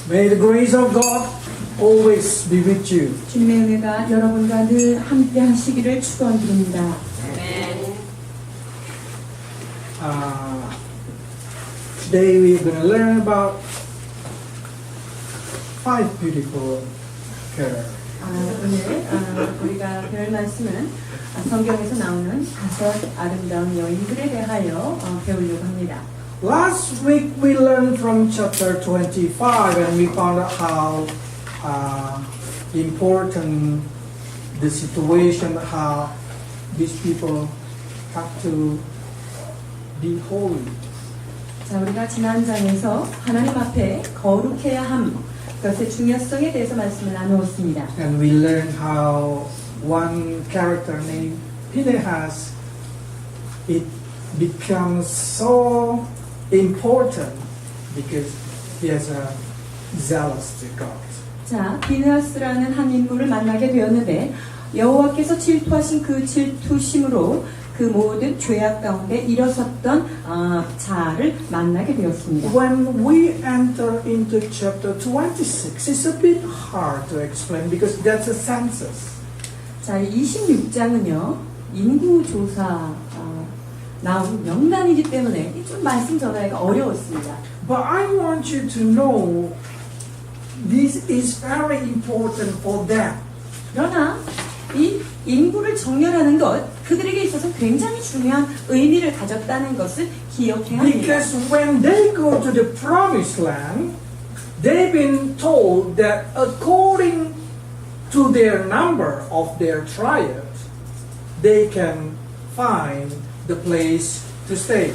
May the grace of God always be with you. 주님의 은혜가 여러분과 늘 함께 하시기를 축원드립니다. Today we're going to learn about 5 beautiful carols. 오늘 우리가 배울 말씀은 성경에서 나오는 5 아름다운 여인들에 대하여 배우려고 합니다. Last week we learned from chapter 25 and we found out how important the situation, how these people have to be holy. 자, 우리가 지난 장에서 하나님 앞에 거룩해야 함, 그것의 중요성에 대해서 말씀을 나누었습니다. And we learned how one character named Phinehas, it becomes so important because he has a zealous to God. 자, 비느하스라는 한 인물을 만나게 되었는데 여호와께서 질투하신 그 질투심으로 그 모든 죄악 가운데 일어섰던 자를 만나게 되었습니다. When we enter into chapter 26, it's a bit hard to explain because that's a census. 자, 26장은요 인구조사 나온 명단이기 때문에 좀 말씀 전하기가 어려웠습니다. But I want you to know this is very important for them. 그러나 이 인구를 정렬하는 것, 그들에게 있어서 굉장히 중요한 의미를 가졌다는 것을 기억해야 합니다. Because when they go to the promised land, they've been told that according to their number of their tribes, they can find the place to stay.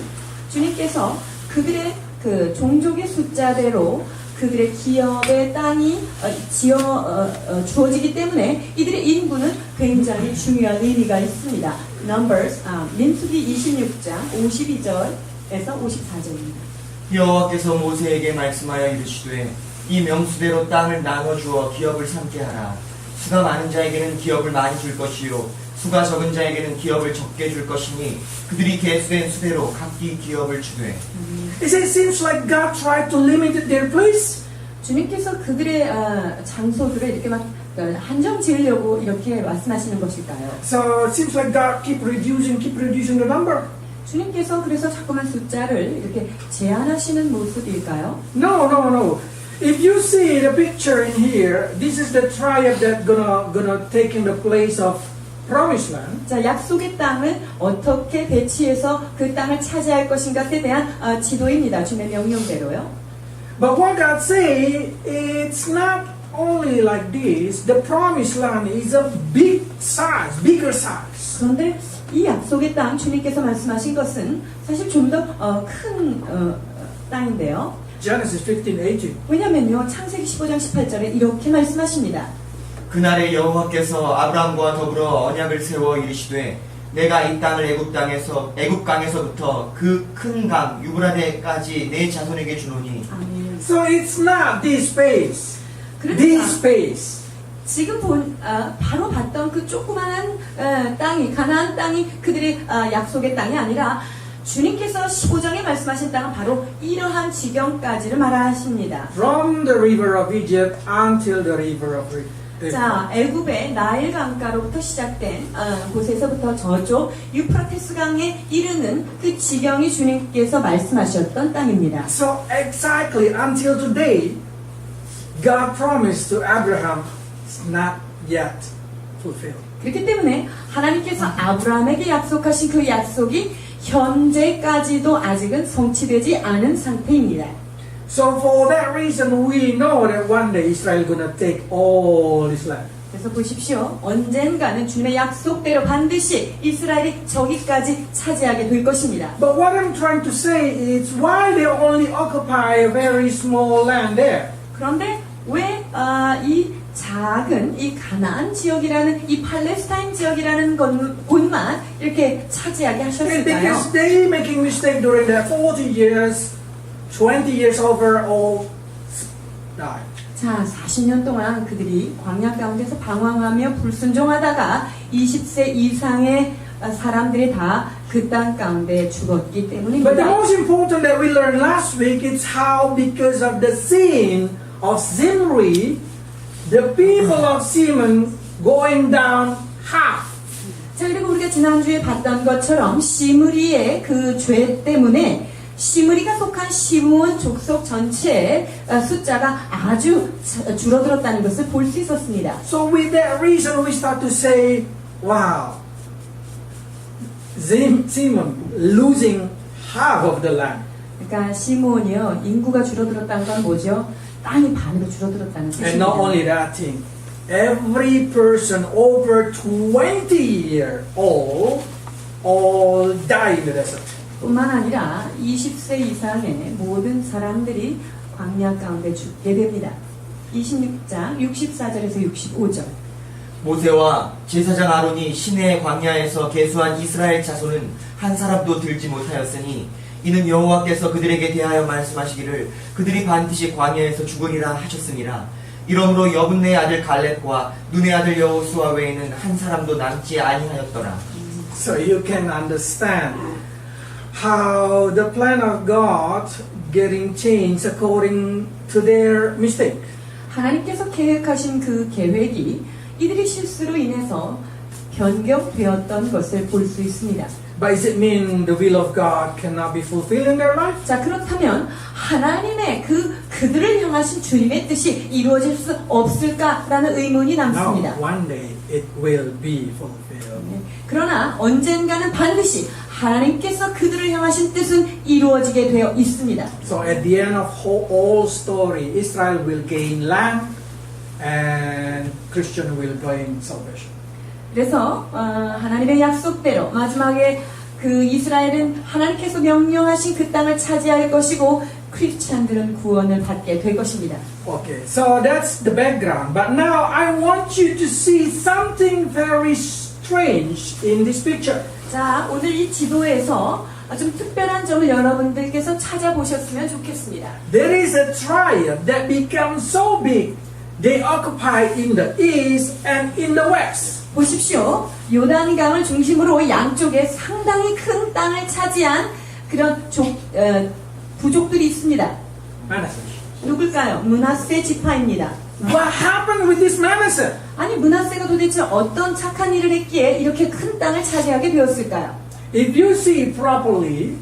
주님께서 그들의 그 종족의 숫자대로 그들의 기업의 땅이 주어지기 때문에 이들의 인구는 굉장히 중요한 의미가 있습니다. Numbers, 민수기 26장 52절에서 54절입니다. 여호와께서 모세에게 말씀하여 이르시되 이 명수대로 땅을 나눠 주어 기업을 삼게 하라. 수가 많은 자에게는 기업을 많이 줄 것이요 수가 적은 자에게는 기업을 적게 줄 것이니 그들이 계수된 수대로 각기 기업을 주되. It seems like God tried to limit their place. 주님께서 그들의 장소들을 이렇게 막 한정 지으려고 이렇게 말씀하시는 것일까요? So it seems like God keep reducing the number. 주님께서 그래서 자꾸만 숫자를 이렇게 제한하시는 모습일까요? No. If you see the picture in here, this is the tribe that gonna take in the place of promised land. 자, 약속의 땅을 어떻게 배치해서 그 땅을 차지할 것인가에 대한 지도입니다. 주님의 명령대로요. But what God say, it's not only like this. The promised land is a big size, bigger size. 그런데 이 약속의 땅 주님께서 말씀하신 것은 사실 좀 더 큰 땅인데요. Genesis 15:18. 왜냐면요, 창세기 15장 18절에 이렇게 말씀하십니다. 그날에 여호와께서 아브람과 더불어 언약을 세워 이르시되 내가 이 땅을 애굽 강에서부터 그 큰 강 유브라데까지 내 자손에게 주노니. 아멘. So it's not this space. 그러니까 This space. 지금 바로 봤던 그 조그마한 땅이, 가나안 땅이 그들의 약속의 땅이 아니라 주님께서 15장에 말씀하신 땅은 바로 이러한 지경까지를 말하십니다. From the river of Egypt until the river of 자, 애굽의 나일 강가로부터 시작된 곳에서부터 저쪽 유프라테스 강에 이르는 그 지경이 주님께서 말씀하셨던 땅입니다. So exactly until today, God promised to Abraham is not yet fulfilled. 그렇기 때문에 하나님께서 아브라함에게 약속하신 그 약속이 현재까지도 아직은 성취되지 않은 상태입니다. So for that reason, we know that one day Israel is going to take all this land. 그래서 보십시오. 언젠가는 주님의 약속대로 반드시 이스라엘이 저기까지 차지하게 될 것입니다. But what I'm trying to say is why they only occupy a very small land there. 그런데 왜 이 작은 이 가나안 지역이라는 이 팔레스타인 지역이라는 곳만 이렇게 차지하게 하셨을까요? Because they making mistake during that 40 years, 20 years over, all died. 자, 40년 동안 그들이 광야 가운데서 방황하며 불순종하다가 20세 이상의 사람들이 다 그 땅 가운데 죽었기 때문입니다. But the most important that we learned last week is how because of the sin of Zimri, the people of Simon going down half. 자, 그리고 우리가 지난주에 봤던 것처럼 시므리의 그 죄 때문에 시므리가 속한 시므온 족속 전체의 숫자가 아주 줄어들었다는 것을 볼 수 있었습니다. So with that reason, we start to say, wow, Simon losing half of the land. 그러니까 시므온이요, 인구가 줄어들었다는 건 뭐죠? 땅이 반으로 줄어들었다는 And not only 뜻입니다. that thing, every person over 20 years old all die in the desert. 뿐만 아니라 20세 이상의 모든 사람들이 광야 가운데 죽게 됩니다. 26장 64절에서 65절. 모세와 제사장 아론이 시내의 광야에서 계수한 이스라엘 자손은 한 사람도 들지 못하였으니 이는 여호와께서 그들에게 대하여 말씀하시기를 그들이 반드시 광야에서 죽으리라 하셨으니라. 이러므로 여분네의 아들 갈렙과 눈의 아들 여호수아 외에는 한 사람도 남지 아니하였더라. So you can understand how the plan of God getting changed according to their mistake. 하나님께서 계획하신 그 계획이 이들의 실수로 인해서 변경되었던 것을 볼 수 있습니다. But does it mean the will of God cannot be fulfilled in their life? 자, 그렇다면 하나님의 그들을 향하신 주님의 뜻이 이루어질 수 없을까라는 의문이 No, 남습니다. one day it will be fulfilled. 네. 그러나 언젠가는 반드시 하나님께서 그들을 향하신 뜻은 이루어지게 되어 있습니다. So at the end of all story, Israel will gain land and Christian will gain salvation. 그래서 하나님의 약속대로 마지막에 그 이스라엘은 하나님께서 명령하신 그 땅을 차지할 것이고 크리스찬들은 구원을 받게 될 것입니다. Okay, so that's the background. But now I want you to see something very strange in this picture. 자, 오늘 이 지도에서 좀 특별한 점을 여러분들께서 찾아보셨으면 좋겠습니다. There is a tribe that becomes so big, they occupy in the east and in the west. 보십시오. 요단강을 중심으로 양쪽에 상당히 큰 땅을 차지한 그런 부족들이 있습니다. Manasseh. 누굴까요? 므낫세 지파입니다. What happened with this Manasseh? 아니, 므낫세가 도대체 어떤 착한 일을 했기에 이렇게 큰 땅을 차지하게 되었을까요? If you see properly,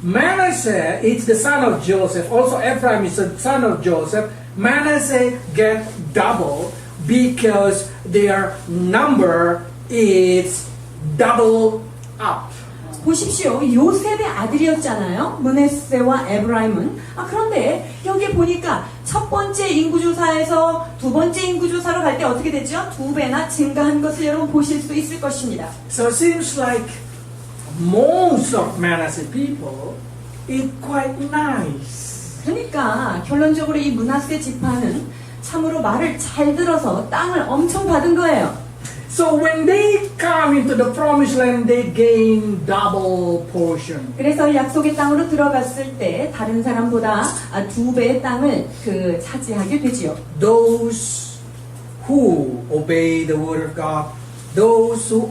Manasseh is the son of Joseph. Also, Ephraim is the son of Joseph. Manasseh get double because their number is double up. 보십시오. 요셉의 아들이었잖아요. 므낫세와 에브라임은. 그런데 여기 보니까 첫 번째 인구조사에서 두 번째 인구조사로 갈 때 어떻게 됐죠? 2배나 증가한 것을 여러분 보실 수 있을 것입니다. So it seems like most of Manasseh people is quite nice. 그러니까 결론적으로 이 므낫세 지파는 참으로 말을 잘 들어서 땅을 엄청 받은 거예요. So when they come into the promised land, they gain double portion. 그래서 약속의 땅으로 들어갔을 때 다른 사람보다 2배의 땅을 차지하게 되지요. Those who obey the word of God, those who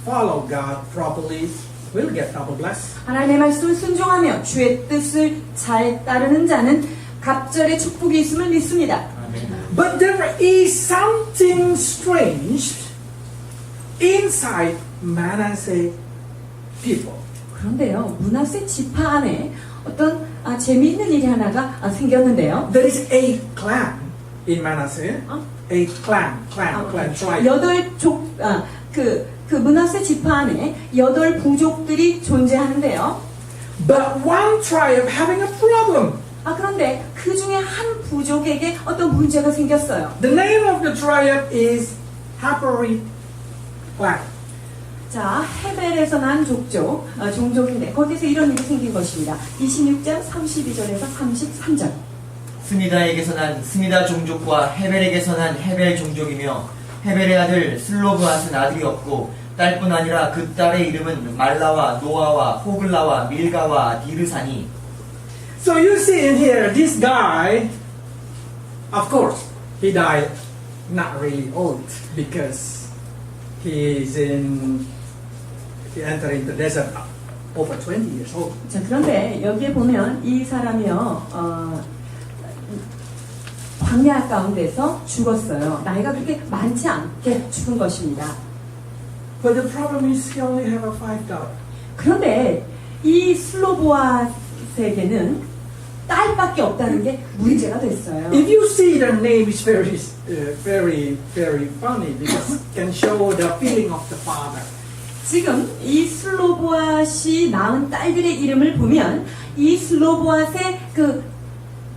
follow God properly, will get double blessed. 하나님의 말씀을 순종하며 주의 뜻을 잘 따르는 자는 갑절의 축복이 있음을 믿습니다. But there is something strange inside Manasseh people. 그런데요, 므낫세 지파 안에 어떤 재미있는 일이 하나가 생겼는데요. There is 8 clan in Manasseh. 8 clan, tribe. 그 므낫세 지파 안에 8 부족들이 존재하는데요. But one tribe having a problem. 그런데 그 중에 한 부족에게 어떤 문제가 생겼어요. The name of the tribe is Haparit clan. 자, 헤벨에서 난 종족인데 거기서 이런 일이 생긴 것입니다. 26장 32절에서 33절. 스미다에게서 난 스미다 종족과 헤벨에게서 난 헤벨 종족이며 헤벨의 아들 슬로브앗은 아들이 없고 딸뿐 아니라 그 딸의 이름은 말라와 노아와 호글라와 밀가와 디르사니. So you see in here, this guy, of course, he died not really old because he entered into the desert over 20 years old. 자, 그런데 여기에 보면 이 사람이요, 광야 가운데서 죽었어요. 나이가 그렇게 많지 않게 죽은 것입니다. But the problem is he only have a 5 daughter. 그런데 이 슬로보아스에게는 딸밖에 없다는 게 문제가 됐어요. If you see the name is very funny because it can show the feeling of the father. 지금 이 슬로보아시 낳은 딸들의 이름을 보면 이 슬로보아스의 그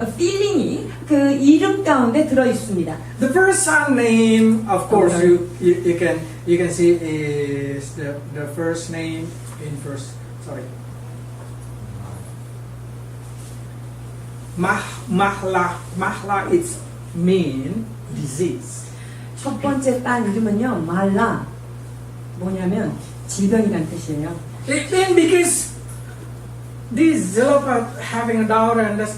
feeling이 그 이름 가운데 들어 있습니다. The first son name, of course, you can see is the first name in verse. Sorry. Mahla it's mean disease. 첫 번째 딸 이름은요 말라 뭐냐면 질병이란 뜻이에요. It mean because this Zelophehad having a daughter and that's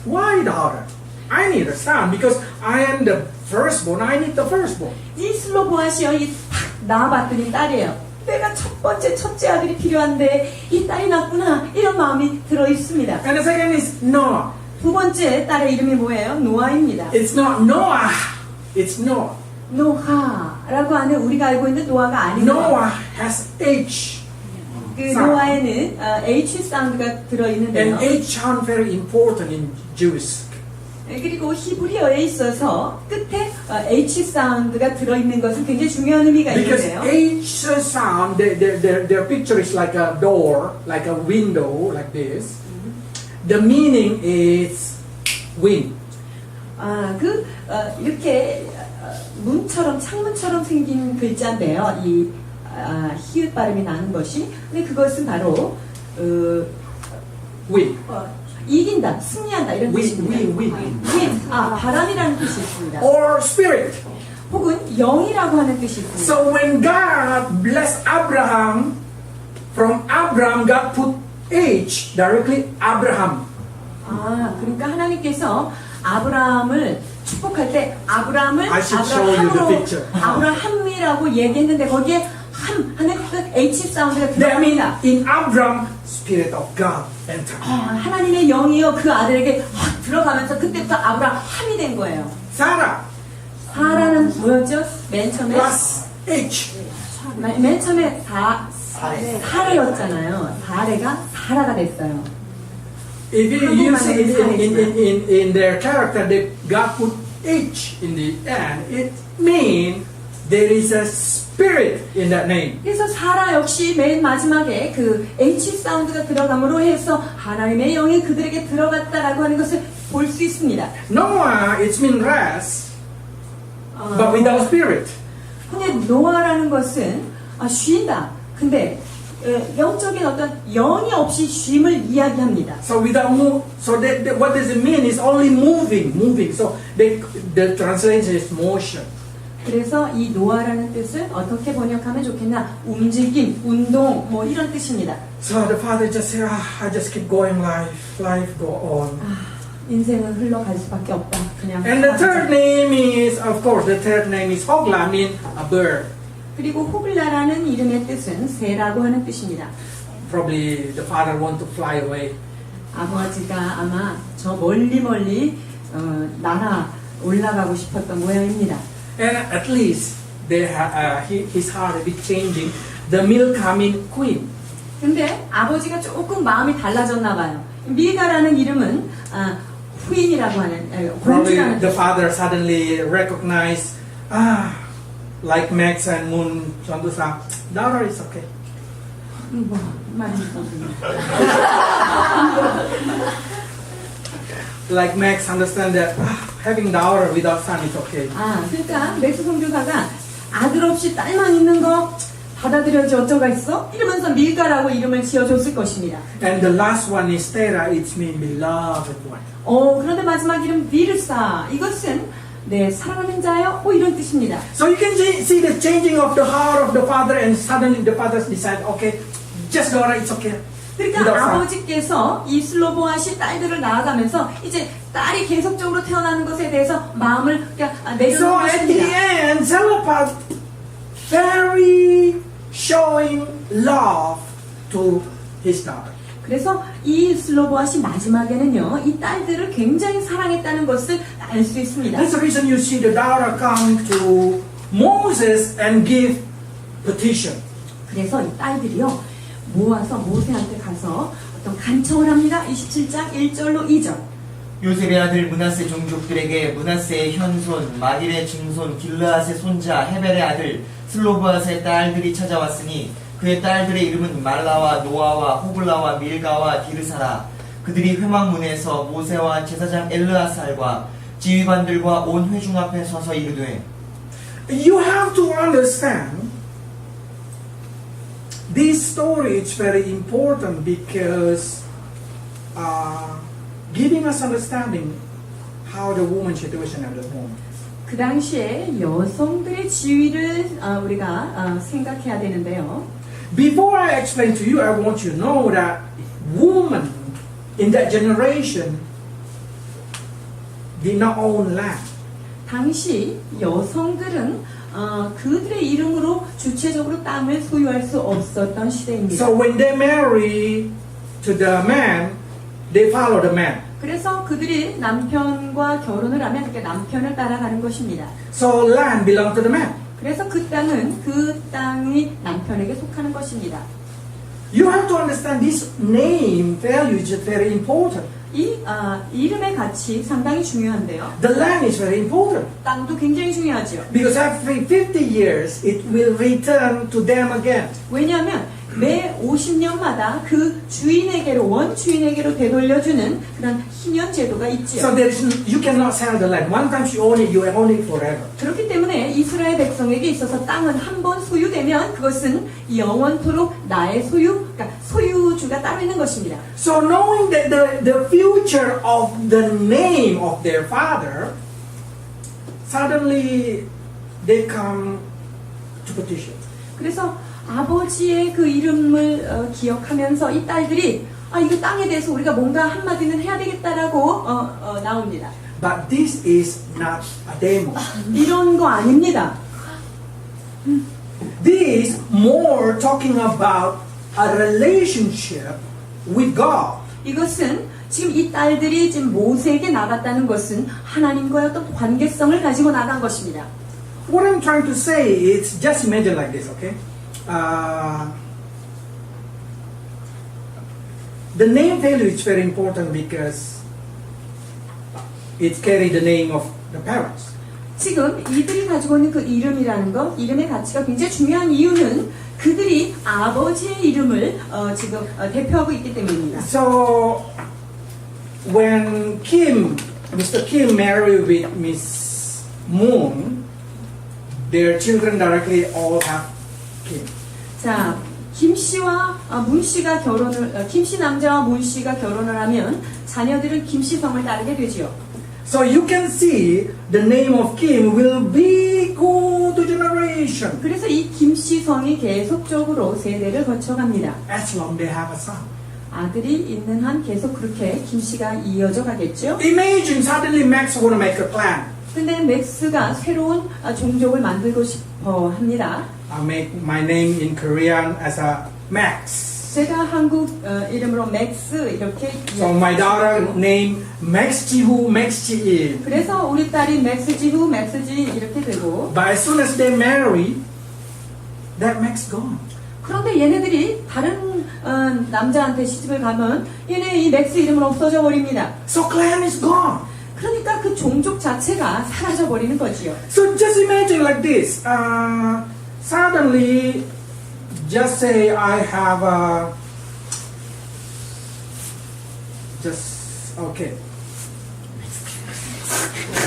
why daughter? I need a son because I am the firstborn. I need the firstborn. 이 슬로보아시여 이 탁 낳아봤더니 딸이에요. 내가 첫 번째 첫째 아들이 필요한데 이 딸이 낳구나 이런 마음이 들어 있습니다. And the second is Noah. 두 번째 딸의 이름이 뭐예요? 노아입니다. It's not Noah. It's Noah. 노하라고 하는 우리가 알고 있는 노아가 아니고 Noah has H. 그 노아에는 H 사운드가 들어 있는데요. And H sound very important in Jewish. 그리고 히브리어에 있어서 끝에 H 사운드가 들어 있는 것은 굉장히 중요한 의미가 Because 있는데요. H sound, their picture is like a door, like a window, like this. The meaning is wind. 이렇게 문처럼 창문처럼 생긴 글자인데요. 이 히읗 발음이 나는 것이. 근데 그것은 바로 Wind. 이긴다, 승리한다 이런 뜻입니다. wind. 바람이라는 뜻이 있습니다. Or spirit. 혹은 영이라고 하는 뜻이 있습니다. So when God blessed Abraham, from Abraham God put H directly Abraham. 그러니까 하나님께서 아브라함을 축복할 때 아브라함을 I should show you the picture. 아브라함이라고 얘기했는데 거기에 함 하는 그 H 사운드가 That means 들어갑니다. in Abraham, Spirit of God entered. 하나님의 영이요 그 아들에게 확 들어가면서 그때부터 아브라함이 된 거예요. Sarah 사라는 뭐였죠? 맨 처음에 plus H. 맨 처음에 사레였잖아요. 사레가 사라가 됐어요. If you see in their character, that God put H in the end, it means there is a spirit in that name. 그래서 사라 역시 맨 마지막에 그 H 사운드가 들어감으로 해서 하나님의 영이 그들에게 들어갔다라고 하는 것을 볼 수 있습니다. Noah, it means rest, but without spirit. 근데 노아라는 것은 쉰다. 근데 영적인 어떤 영이 없이 쉼을 이야기합니다. So without move, so what does it mean? It's only moving. So the translation is motion. 그래서 이 노아라는 뜻은 어떻게 번역하면 좋겠나? 움직임, 운동, 뭐 이런 뜻입니다. So the father just said, I just keep going, life go on. 인생은 흘러갈 수밖에 없다. 그냥. And the third name is, of course, the third name is Hogla, mean a bird. 그리고 호글라라는 이름의 뜻은 새라고 하는 뜻입니다. Probably the father want to fly away. 아버지가 아마 저 멀리 날아 올라가고 싶었던 모양입니다. And at least his heart will be changing. The Milcah mean queen. 근데 아버지가 조금 마음이 달라졌나 봐요. 밀가라는 이름은 후인이라고 하는 Probably 공주라는 the father suddenly recognized, like Max and Moon, Chandusa, daughter is okay. Like Max understand that having daughter without son is okay. 그러니까 맥스 공주사가 아들 없이 딸만 있는 거 받아들여야지 어쩌가 있어? 이러면서 밀가라고 이름을 지어줬을 것입니다. And the last one is Terah, it means beloved one. 그런데 마지막 이름 비르사 이것은 네 사랑하는 자요? 이런 뜻입니다. So you can see the changing of the heart of the father, and suddenly the father decide, okay, just daughter, it's okay. 그러니까 아버지께서 이 슬로보아시 딸들을 낳아가면서 이제 딸이 계속적으로 태어나는 것에 대해서 마음을 내려놓은 So at the 것입니다. end, Zelophehad very showing love to his daughter. 그래서 이 슬로보아시 마지막에는요, 이 딸들을 굉장히 사랑했다는 것을 알 수 있습니다. That's the reason you see the daughter come to Moses and give petition. 그래서 이 딸들이요, 모아서 모세한테 가서 어떤 간청을 합니다. 27장 1절로 2절. 요셉의 아들 므낫세 종족들에게 므낫세의 현손, 마길의 증손, 길르앗의 손자, 헤벨의 아들, 슬로브앗의 딸들이 찾아왔으니 그의 딸들의 이름은 말라와 노아와 호글라와 밀가와 디르사라. 그들이 회막문에서 모세와 제사장 엘르아살과 지휘관들과 온 회중 앞에 서서 이르되 You have to understand this story is very important because giving us understanding how the woman's situation at the moment. 그 당시에 여성들의 지위를 우리가 생각해야 되는데요. Before I explain to you, I want you to know that women in that generation did not own land. 당시 여성들은 그들의 이름으로 주체적으로 땅을 소유할 수 없었던 시대입니다. So when they marry to the man, they follow the man. 그래서 그들이 남편과 결혼을 하면 이렇게 남편을 따라가는 것입니다. So land belonged to the man. 그래서 그 땅이 남편에게 속하는 것입니다. You have to understand this name value is very important. 이 이름의 가치 상당히 중요한데요. The land is very important 땅도 굉장히 중요하죠. because every 50 years it will return to them again. 왜냐하면 매 50년마다 그 주인에게로 원주인에게로 되돌려주는 그런 희년 제도가 있죠. So you cannot sell the land. One time you own it, you own it forever. 그렇기 때문에 이스라엘 백성에게 있어서 땅은 한 번 소유되면 그것은 영원토록 나의 소유, 그러니까 소유주가 따로 있는 것입니다. So knowing that the future of the name of their father, suddenly they come to petition. 그래서 아버지의 그 이름을 기억하면서 이 딸들이 이거 땅에 대해서 우리가 뭔가 한마디는 해야 되겠다라고 나옵니다. But this is not a demo. 이런 거 아닙니다. This more talking about a relationship with God. 이것은 지금 이 딸들이 지금 모세에게 나갔다는 것은 하나님과의 어떤 관계성을 가지고 나간 것입니다. What I'm trying to say is just imagine like this, okay? The name value is very important because it carries the name of the parents. 지금 이들이 가지고 있는 그 이름이라는 것, 이름의 가치가 굉장히 중요한 이유는 그들이 아버지의 이름을 지금 대표하고 있기 때문입니다. So when Mr. Kim married with Miss Moon, their children directly all have Kim. 자, 김 씨와 문 씨가 김 씨 남자와 문 씨가 결혼을 하면 자녀들은 김 씨 성을 따르게 되지요. So you can see the name of Kim will be go to generation 그래서 이 김 씨 성이 계속적으로 세대를 거쳐갑니다. as long they have a son. 아들이 있는 한 계속 그렇게 김 씨가 이어져 가겠죠. Imagine suddenly Max want to make a plan. 근데 맥스가 새로운 종족을 만들고 싶어 합니다. I'll make my name in Korean as a Max. 제가 한국 이름으로 맥스 이렇게 So my daughter named Max Jihu, Max Ji. 그래서 우리 딸이 맥스지후 맥스지 이렇게 되고 But as soon as they marry, that Max gone. 그런데 얘네들이 다른 남자한테 시집을 가면 얘네 이 맥스 이름은 없어져 버립니다. So clan is gone. 그러니까 그 종족 자체가 사라져 버리는 거지요. So just imagine like this. Suddenly, just say I have okay.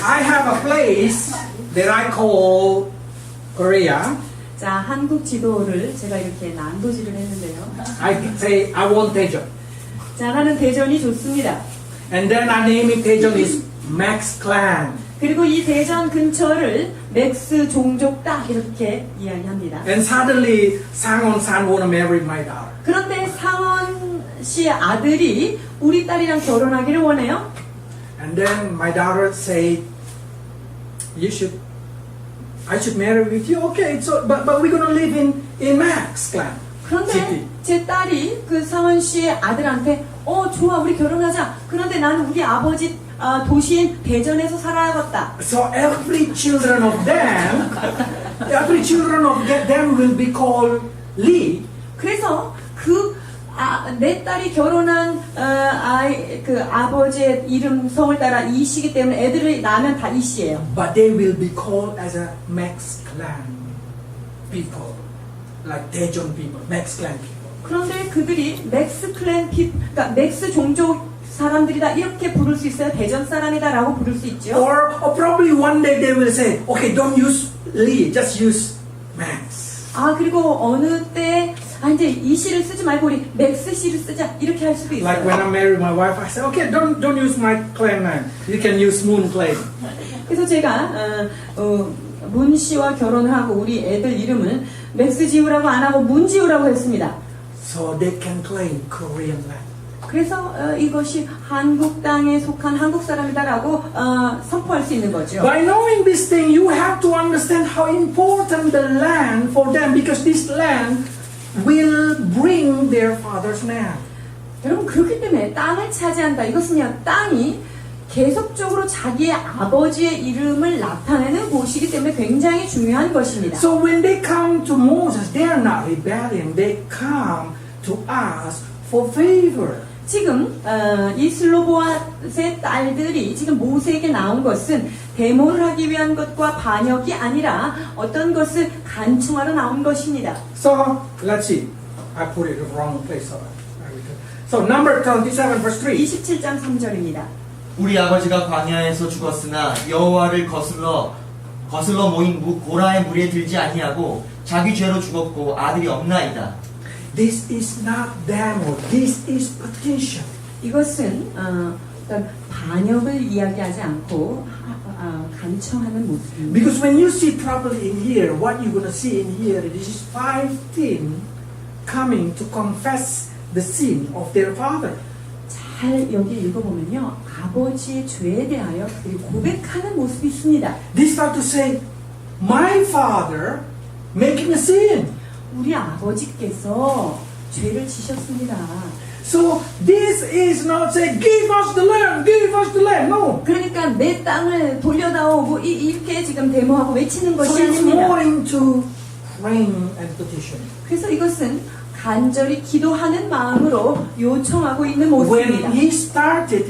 I have a place that I call Korea. 자, 한국 지도를 제가 이렇게 난도질을 했는데요. I say I want Daejeon. 자, 나는 대전이 좋습니다. And then I name it Daejeon is Max Clan. 그리고 이 대전 근처를 맥스 종족 딱 이렇게 이야기합니다. And suddenly Sang-won San wanna marry my daughter. 그런데 상원 씨의 아들이 우리 딸이랑 결혼하기를 원해요. And then my daughter say, I should marry with you. Okay, so but we're gonna live in Max Clan. 그런데 city. 제 딸이 그 상원 씨의 아들한테 좋아 우리 결혼하자. 그런데 나는 우리 아버지 도시인 대전에서 살아야겠다. So every children of them will be called Lee. 그래서 내 딸이 결혼한 그 아버지의 이름 성을 따라 이씨기 때문에 애들이 낳으면 다 이씨예요. But they will be called as a Max clan people, like Daejeon people, Max clan people. 그런데 그들이 맥스 클랜 그러니까 맥스 종족 사람들이다 이렇게 부를 수 있어요. 대전 사람이다라고 부를 수 있죠. Or probably one day they will say, okay, don't use Lee, just use Max. 그리고 어느 때 이제 이 씨를 쓰지 말고 우리 맥스 씨를 쓰자 이렇게 할 수도 있어요. Like when I married my wife, I said, okay, don't use my clan name. You can use Moon clan. 그래서 제가 문 씨와 결혼을 하고 우리 애들 이름을 맥스 지우라고 안 하고 문 지우라고 했습니다. So they can claim Korean land. 그래서 이것이 한국 땅에 속한 한국 사람이다라고 선포할 수 있는 거죠. By knowing this thing, you have to understand how important the land for them, because this land will bring their father's name. 여러분 그렇기 때문에 땅을 차지한다. 이것은요 땅이 계속적으로 자기의 아버지의 이름을 나타내는 곳이기 때문에 굉장히 중요한 것입니다. So when they come to Moses, they are not rebelling. They come to ask for favor. 지금 이 슬로보아스의 딸들이 지금 모세에게 나온 것은 데모를 하기 위한 것과 반역이 아니라 어떤 것을 간청하러 나온 것입니다. So let's see. I put it in the wrong place. So number 27 verse 3. 27장 3절입니다. 우리 아버지가 광야에서 죽었으나 여호와를 거슬러 모인 고라의 무리에 들지 아니하고 자기 죄로 죽었고 아들이 없나이다. This is not demo. This is petition. 이것은 어떤 반역을 이야기하지 않고 간청하는 모습입니다. Because when you see properly in here, what you're going to see in here, this is 5 coming to confess the sin of their father. 잘 여기 읽어보면요. 아버지의 죄에 대하여 그들이 고백하는 모습이 있습니다. They start to say, my father making a sin. 우리 아버지께서 죄를 지셨습니다. So this is not say, give us the land, give us the land. No. 그러니까 내 땅을 돌려다오 뭐 이렇게 지금 데모하고 외치는 So 것이 it's 아닙니다. more into praying and petition. 그래서 이것은 간절히 기도하는 마음으로 요청하고 있는 모습입니다. When he started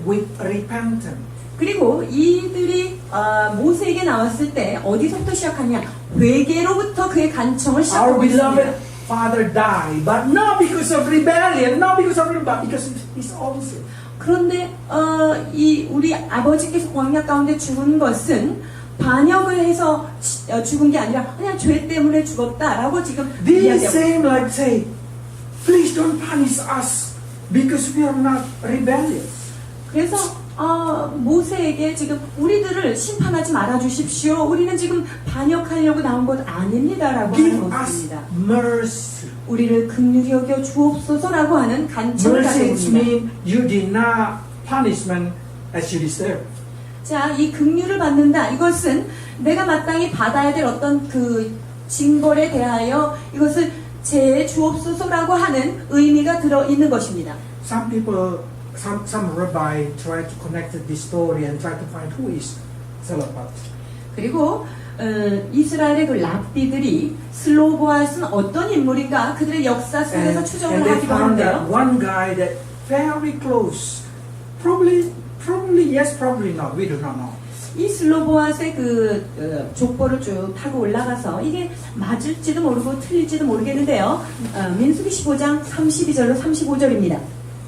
with repentance. 그리고 이들이 모세에게 나왔을 때 어디서부터 시작하냐? 회개로부터 그의 간청을 Our 시작하고 beloved 있습니다. father died, but not because of rebellion, not because of rebellion, but because of his own sin. 그런데 이 우리 아버지께서 광야 가운데 죽은 것은 반역을 해서 죽은 게 아니라 그냥 죄 때문에 죽었다라고 지금 This 이야기하고 same like say, please don't punish us because we are not rebellious. 그래서 모세에게 지금 우리들을 심판하지 말아 주십시오. 우리는 지금 반역하려고 나온 것 아닙니다라고 하는 Give us 것입니다. mercy. 우리를 긍휼히 여겨 주옵소서라고 하는 간청을 Mercy 가지고 있습니다. means you did not punishment as you deserve. 자, 이 긍휼을 받는다. 이것은 내가 마땅히 받아야 될 어떤 그 징벌에 대하여 이것을 제 주옵소서라고 하는 의미가 들어 있는 것입니다. Some people, some rabbi try to connect this story and try to find who is Zelophehad. 그리고 이스라엘의 그 랍비들이 슬로보아스는 어떤 인물인가 그들의 역사 속에서 추정을 And they 하기도 found that 하는데요. one guy that very close, probably yes, probably not. We do not know. 이 슬로보아스의 그 족보를 쭉 타고 올라가서 이게 맞을지도 모르고 틀릴지도 모르겠는데요. 민수기 15장 32절로 35절입니다.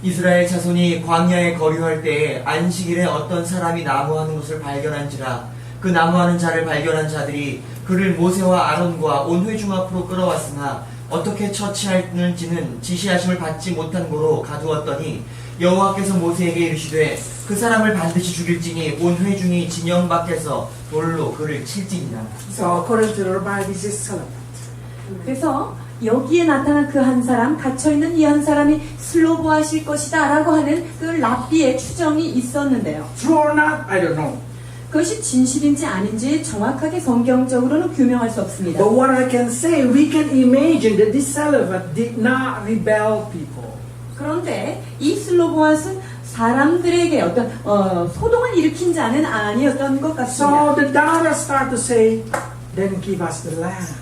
이스라엘 자손이 광야에 거류할 때에 안식일에 어떤 사람이 나무하는 것을 발견한지라 그 나무하는 자를 발견한 자들이 그를 모세와 아론과 온 회중 앞으로 끌어왔으나 어떻게 처치할지는 지시하심을 받지 못한 고로 가두었더니 여호와께서 모세에게 이르시되 그 사람을 반드시 죽일지니 온 회중이 진영 밖에서 돌로 그를 칠지니라. So according to the rabbi, this is Zelophehad. 그래서 여기에 나타난 그 한 사람, 갇혀있는 이 한 사람이 슬로보아실 것이다 라고 하는 그 랍비의 추정이 있었는데요. True or not, I don't know. 그것이 진실인지 아닌지 정확하게 성경적으로는 규명할 수 없습니다. But what I can say, we can imagine that this Salaphat did not rebel people. 그런데 이 슬로보앗은 사람들에게 어떤 소동을 일으킨 자는 아니었던 것 같습니다. So the daughters start to say, then give us the land.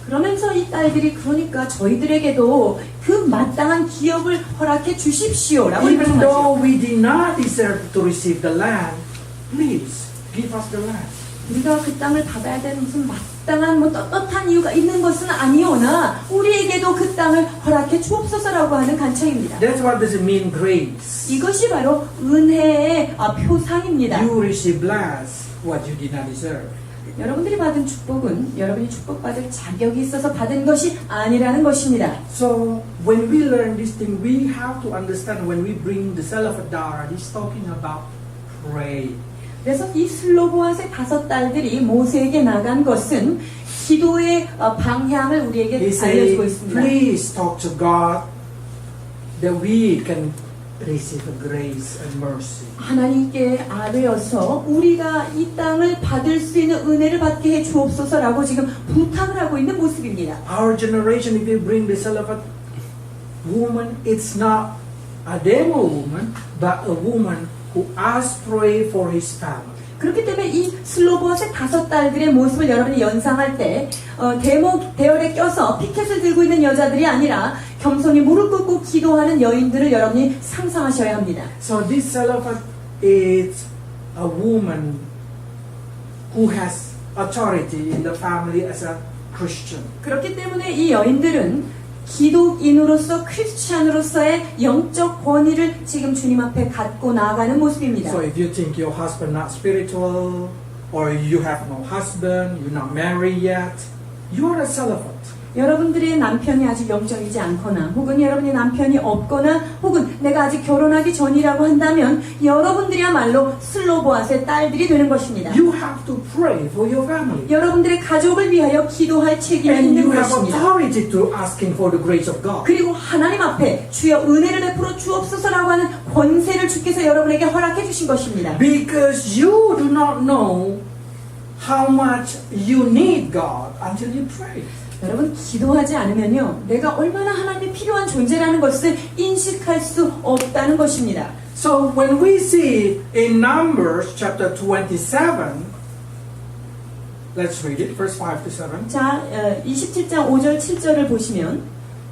그러면서 이 딸들이 그러니까 저희들에게도 그 마땅한 기업을 허락해 주십시오라고 Even 요청하죠. though we did not deserve to receive the land, please give us the land. 우리가 그 땅을 받아야 되는 무슨 마땅한 뭐 떳떳한 이유가 있는 것은 아니오나 우리에게도 그 땅을 허락해 주옵소서라고 하는 간청입니다. That's what does it mean, grace. 이것이 바로 은혜의 표상입니다. You receive blessed what you did not deserve. 여러분들이 받은 축복은 여러분이 축복받을 자격이 있어서 받은 것이 아니라는 것입니다. So when we learn this thing, we have to understand when we bring the Salaphat daughter, he's talking about pray. 그래서 이 슬로보앗의 5 딸들이 모세에게 나간 것은 기도의 방향을 우리에게 He 알려주고 said, 있습니다. please talk to God that we can receive grace and mercy. 하나님께 아뢰어서 우리가 이 땅을 받을 수 있는 은혜를 받게 해 주옵소서라고 지금 부탁을 하고 있는 모습입니다. Our generation, if we bring the Salaphat woman, it's not a demo woman, but a woman who asks pray for his family. 그렇기 때문에 이 슬로보앗의 5 딸들의 모습을 여러분이 연상할 때 대열에 껴서 피켓을 들고 있는 여자들이 아니라 겸손히 무릎 꿇고 기도하는 여인들을 여러분이 상상하셔야 합니다. So this Salaphat is a woman who has authority in the family as a Christian. 그렇기 때문에 이 여인들은 기독인으로서 크리스찬으로서의 영적 권위를 지금 주님 앞에 갖고 나아가는 모습입니다. So if you think your husband not spiritual, or you have no husband, you're not married yet, you are a Salaphat. 여러분들의 남편이 아직 영적이지 않거나 혹은 여러분의 남편이 없거나 혹은 내가 아직 결혼하기 전이라고 한다면 여러분들이야말로 슬로보앗의 딸들이 되는 것입니다. You have to pray for your family. 여러분들의 가족을 위하여 기도할 책임이 And 있는 you have 것입니다. authority to asking for the grace of God. 그리고 하나님 앞에 주여 은혜를 베풀어 주옵소서라고 하는 권세를 주께서 여러분에게 허락해 주신 것입니다. Because you do not know how much you need God until you pray. 여러분 기도하지 않으면요 내가 얼마나 하나님이 필요한 존재라는 것을 인식할 수 없다는 것입니다. So when we see in Numbers chapter 27, let's read it, verse 5 to 7. 자 27장 5절 7절을 보시면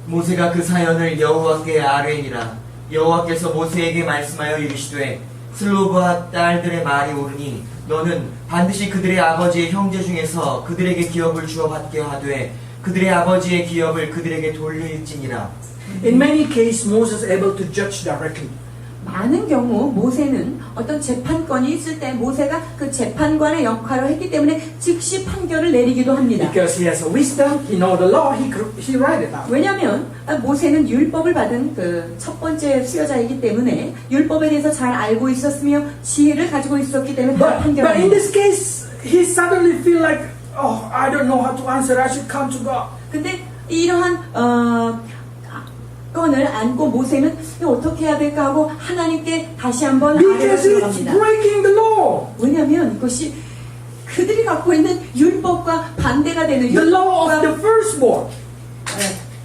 모세가 그 사연을 여호와께 아뢰니라. 여호와께서 모세에게 말씀하여 이르시되 슬로브앗 딸들의 말이 옳으니 너는 반드시 그들의 아버지의 형제 중에서 그들에게 기업을 주어 받게 하되 그들의 아버지의 기업을 그들에게 돌릴지니라. In many cases, Moses is able to judge directly. 많은 경우 모세는 어떤 재판권이 있을 때 모세가 그 재판관의 역할을 했기 때문에 즉시 판결을 내리기도 합니다. Because he has a wisdom, he knows the law, he write it out. 왜냐하면 모세는 율법을 받은 그 첫 번째 수여자이기 때문에 율법에 대해서 잘 알고 있었으며 지혜를 가지고 있었기 때문에 But in 판결합니다. this case, he suddenly feel like, oh, I don't know how to answer, I should come to God. 근데 이러한 건을 안고 모세는 어떻게 해야 될까 하고 하나님께 다시 한번 아뢰어 Because it's 들어갑니다. breaking the law. 왜냐하면 이것이 그들이 갖고 있는 율법과 반대가 되는 The law of 율법과 the firstborn.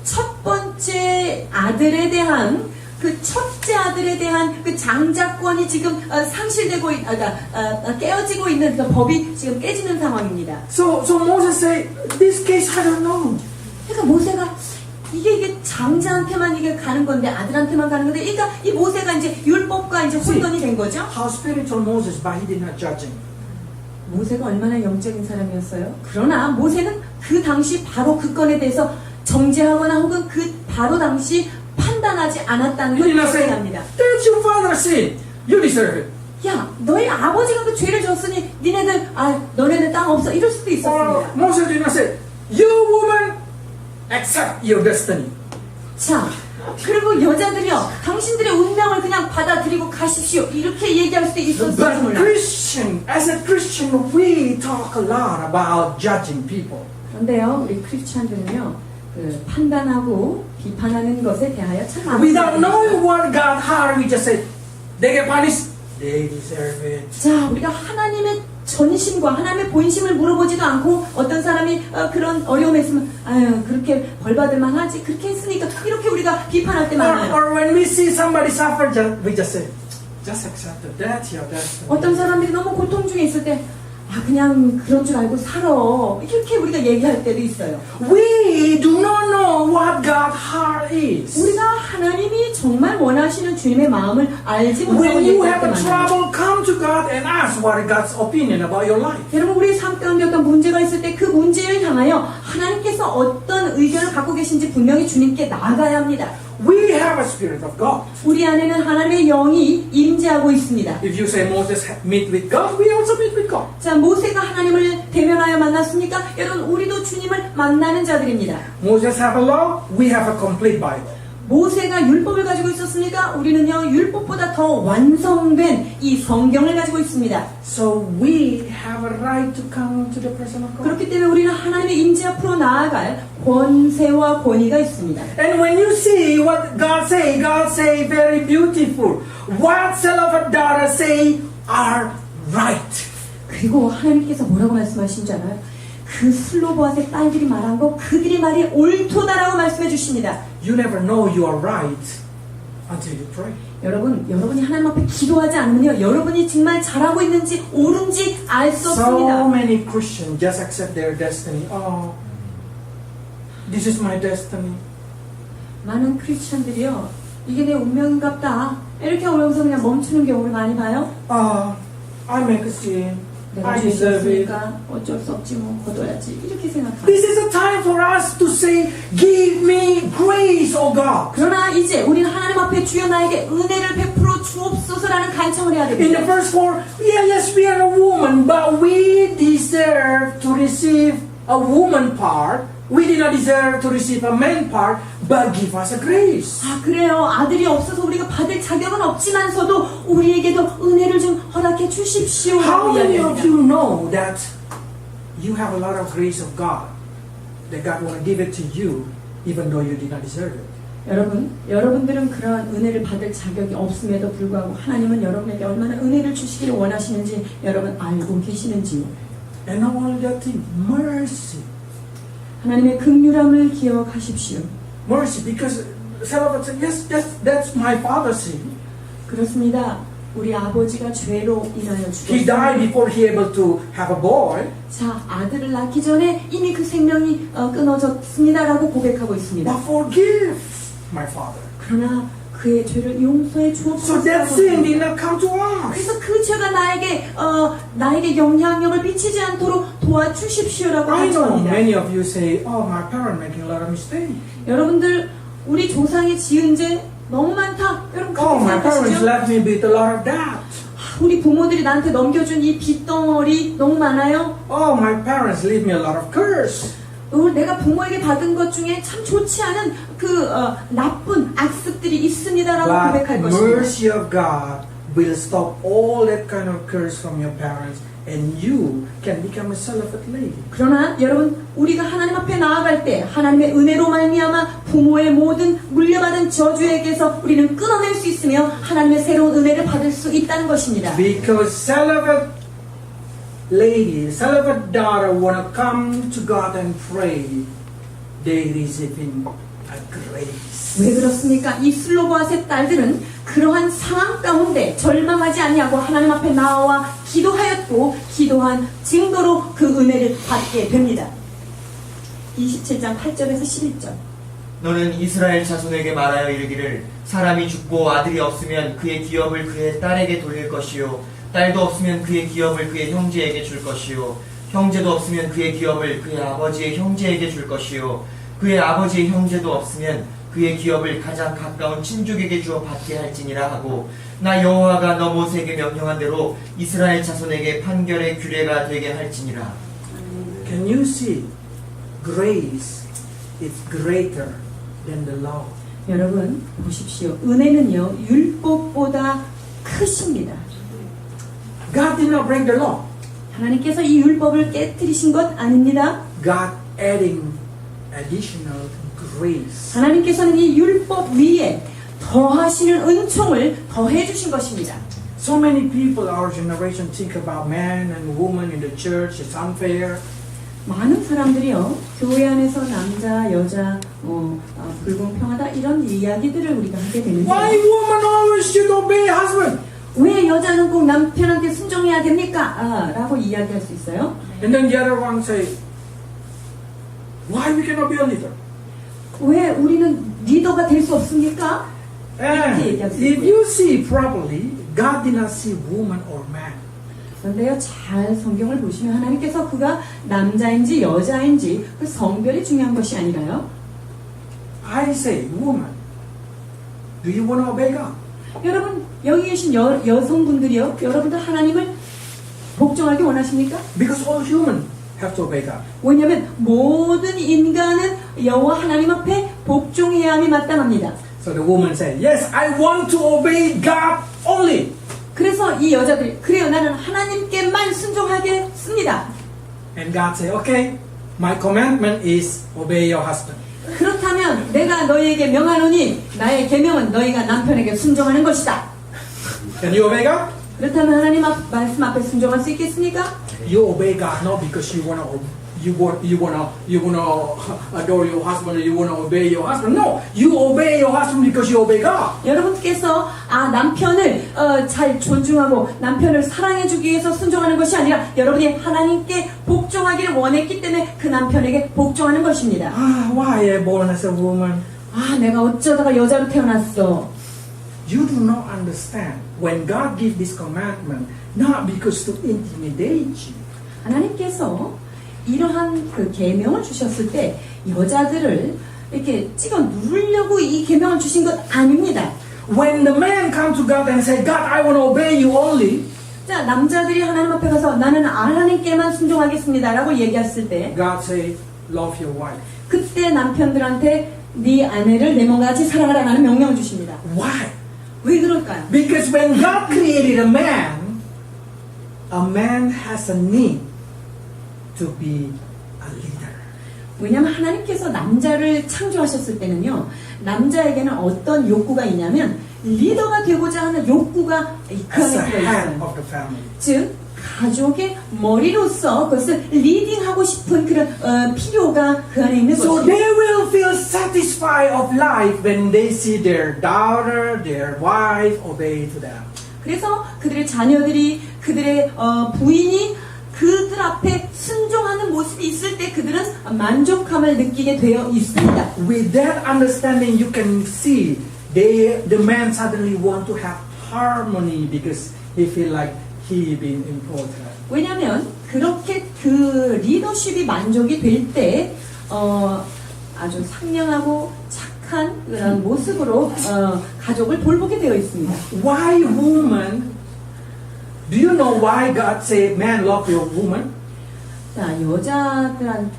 첫 번째 아들에 대한 그 첫째 아들에 대한 그 장자권이 지금 상실되고 깨어지고 있는 그 법이 지금 깨지는 상황입니다. So Moses say, this case I don't know. 그러니까 모세가 이게 장자한테만 이게 가는 건데 아들한테만 가는 건데, 그러니까 이 모세가 이제 율법과 이제 혼돈이 된 거죠. How spiritual Moses, but he did not judging. 모세가 얼마나 영적인 사람이었어요. 그러나 모세는 그 당시 바로 그 건에 대해서 정죄하거나 혹은 그 바로 당시 판단하지 않았다는 He 걸 did not say, 확인합니다. that's your father's sin. You deserve it. 야, 너희 아버지가 그 죄를 졌으니 니네들 너네는 땅 없어 이럴 수도 Or 있었습니다. Moses did not say, you woman, accept your destiny. 자, 그리고 여자들이요, 당신들의 운명을 그냥 받아들이고 가십시오 이렇게 얘기할 수도 있었을지 But 몰라. Christian, as a Christian, we talk a lot about judging people. 그런데요, 우리 크리스찬들은요, 그 판단하고 비판하는 것에 대하여 참 Without 많은 knowing what God had, we just say, they get punished. They deserve it. 자, 우리가 하나님의 전심과 하나님의 본심을 물어보지도 않고 어떤 사람이 그런 어려움에 있으면 아유 그렇게 벌받을만 하지 그렇게 했으니까 이렇게 우리가 비판할 때 많아요. Or when we see somebody suffer, we just say, just accept it. That's your destiny. 어떤 사람들이 너무 고통 중에 있을 때 아 그냥 그런 줄 알고 살아 이렇게 우리가 얘기할 때도 있어요. We do not know what God's heart is. 우리가 하나님이 정말 원하시는 주님의 마음을 알지 못하고 When you 얘기할 have 때 a 많아요. trouble, come to God and ask what is God's opinion about your life. 여러분 우리 삶 가운데 어떤 문제가 있을 때 그 문제를 향하여 하나님께서 어떤 의견을 갖고 계신지 분명히 주님께 나아가야 합니다. We have a spirit of God. 우리 안에는 하나님의 영이 임재하고 있습니다. If you say Moses meet with God, we also meet with God. 자, 모세가 하나님을 대면하여 만났습니까? 여러분 우리도 주님을 만나는 자들입니다. Moses have a law, we have a complete Bible. 모세가 율법을 가지고 있었습니까? 우리는요 율법보다 더 완성된 이 성경을 가지고 있습니다. So we have a right to come to the person of God. 그렇기 때문에 우리는 하나님의 임재 앞으로 나아갈 권세와 권위가 있습니다. And when you see what God say very beautiful. What Zelophehad daughter say are right. 그리고 하나님께서 뭐라고 말씀하신 줄 알아요? 그 슬로보아의 딸들이 말한 거 그들이 말이 옳도다라고 말씀해 주십니다. You never know you are right until you pray. 여러분이 하나님 앞에 기도하지 않으면요 여러분이 정말 잘하고 있는지 옳은지 알 수 So 없습니다. many Christians just accept their destiny. Oh, this is my destiny. 많은 크리스천들이요 이게 내 운명인갑다 이렇게 하면서 그냥 멈추는 경우를 많이 봐요. I make a sin. 내가 I deserve it. 죄졌으니까 어쩔 수 없지 뭐 거둬야지 이렇게 생각합니다. This is a time for us to say, give me grace, oh God. 그러나 이제 우리는 하나님 앞에 주여 나에게 은혜를 베풀어 주옵소서라는 간청을 해야 In the 됩니다. verse 4, yes, we are a woman, but we deserve to receive a woman part. We did not deserve to receive a man part, but give us a grace. 아 그래요. 아들이 없어서 우리가 받을 자격은 없지만서도 우리에게도 은혜를 좀 허락해 주십시오. How many of 이야기합니다. you know that you have a lot of grace of God? That God want to give it to you, even though you did not deserve it. 여러분들은 그러한 은혜를 받을 자격이 없음에도 불구하고 하나님은 여러분에게 얼마나 은혜를 주시기를 원하시는지 여러분 알고 계시는지요? And not only that thing, mercy. 하나님의 긍휼함을 기억하십시오. Mercy, because Zelophehad said, yes, that's my father's sin. 그렇습니다. 우리 아버지가 죄로 인하여 He died 죽었습니다. before he able to have a boy. 자, 아들을 낳기 전에 이미 그 생명이 끊어졌습니다라고 고백하고 있습니다. But forgive my father. 그러나 그의 죄를 용서해 So that sin did 주옵소서. not come to us. 그래서 그 죄가 나에게 영향력을 미치지 않도록 도와주십시오라고 I know 하십니다. many of you say, oh, my parents making a lot of mistakes. 여러분들 우리 조상이 지은 죄 너무 많다. 여러분 Oh, 그렇게 my parents 생각하시죠? left me with a lot of debt. 우리 부모들이 나한테 넘겨준 이 빚덩어리 너무 많아요. Oh, my parents leave me a lot of curse. 내가 부모에게 받은 것 중에 참 좋지 않은 나쁜 악습들이 있습니다라고 But 고백할 것입니다. mercy of God will stop all that kind of curse from your parents, and you can become a Zelophehad lady. 그러나 여러분 우리가 하나님 앞에 나아갈 때 하나님의 은혜로 말미암아 부모의 모든 물려받은 저주에게서 우리는 끊어낼 수 있으며 하나님의 새로운 은혜를 받을 수 있다는 것입니다. Because Zelophehad lady, Zelophehad daughter wanna come to God and pray, they receiving a grace. 왜 그렇습니까? 이 슬로보아의 딸들은 그러한 상황 가운데 절망하지 아니하고 하나님 앞에 나와 기도하였고 기도한 증거로 그 은혜를 받게 됩니다. 27장 8절에서 11절. 너는 이스라엘 자손에게 말하여 이르기를 사람이 죽고 아들이 없으면 그의 기업을 그의 딸에게 돌릴 것이요 딸도 없으면 그의 기업을 그의 형제에게 줄 것이요 형제도 없으면 그의 기업을 그의 아버지의 형제에게 줄 것이요 그의 아버지의 형제도 없으면 그의 기업을 가장 가까운 친족에게 주어 받게 할지니라 하고 나 여호와가 너 모세에게 명령한 대로 이스라엘 자손에게 판결의 규례가 되게 할지니라. Can you see? Grace is greater than the law. 여러분 보십시오. 은혜는요 율법보다 크십니다. God did not break the law. 하나님께서 이 율법을 깨뜨리신 것 아닙니다. God adding additional grace. 하나님께서는 이 율법 위에 더하시는 은총을 더해 주신 것입니다. So many people our generation think about man and woman in the church is unfair. 많은 사람들이요, 교회 안에서 남자, 여자, 불공평하다 이런 이야기들을 우리가 하게 되는데 Why woman always should obey husband? 왜 여자는 꼭 남편한테 순종해야 됩니까? 라고 이야기할 수 있어요. And then the other one say, why we cannot be a leader? 왜 우리는 리더가 될 수 없습니까? And 이렇게 얘기할 수 if 있고요. you see properly, God did not see woman or man. 그런데요, 잘 성경을 보시면 하나님께서 그가 남자인지 여자인지 그 성별이 중요한 것이 아니라요. I say, woman, do you want to obey God? 여러분, 여기 계신 여성분들이요, 여러분들 하나님을 복종하기 원하십니까? Because all human have to obey God. 왜냐하면 모든 인간은 여호와 하나님 앞에 복종해야 함이 마땅합니다. So the woman said, yes, I want to obey God only. 그래서 이 여자들이 그래요, 나는 하나님께만 순종하겠습니다. And God said, okay, my commandment is obey your husband. 그렇다면 내가 너희에게 명하노니 나의 계명은 너희가 남편에게 순종하는 것이다. Can you obey God? 그렇다면 하나님 말씀 앞에 순종할 수 있겠습니까? You obey God not because you wanna adore your husband or you wanna obey your husband. No, you obey your husband because you obey God. 여러분께서 남편을 잘 존중하고 남편을 사랑해주기 위해서 순종하는 것이 아니라 여러분이 하나님께 복종하기를 원했기 때문에 그 남편에게 복종하는 것입니다. Why I born as a woman? 내가 어쩌다가 여자로 태어났어. You do not understand when God gives this commandment not because to intimidate you. 하나님께서 이러한 그 계명을 주셨을 때 여자들을 이렇게 찍어 누르려고 이 계명을 주신 것 아닙니다. When the man come to God and say, God, I want to obey you only. 자, 남자들이 하나님 앞에 가서 나는 하나님께만 순종하겠습니다라고 얘기했을 때 God say, love your wife. 그때 남편들한테 네 아내를 내 몸과 같이 사랑하라는 명령을 주십니다. Why? 왜 그럴까요? Because when God created a man has a need to be a leader. 왜냐하면 하나님께서 남자를 창조하셨을 때는요, 남자에게는 어떤 욕구가 있냐면 리더가 되고자 하는 욕구가 그 As a 안에 head 들어있어요. of the family. 즉 가족의 머리로서 그것을 리딩하고 싶은 그런 필요가 그 안에 있는 So 것이죠. they will feel satisfied of life when they see their daughter, their wife obey to them. 그래서 그들의 자녀들이 그들의 부인이 그들 앞에 순종하는 모습이 있을 때 그들은 만족감을 느끼게 되어 있습니다. With that understanding, you can see the man suddenly want to have harmony because he feel like he being important. 왜냐하면 그렇게 그 리더십이 만족이 될 때 아주 상냥하고 착한 그런 모습으로 가족을 돌보게 되어 있습니다. Why woman? Do you know why God say man love your woman? 자,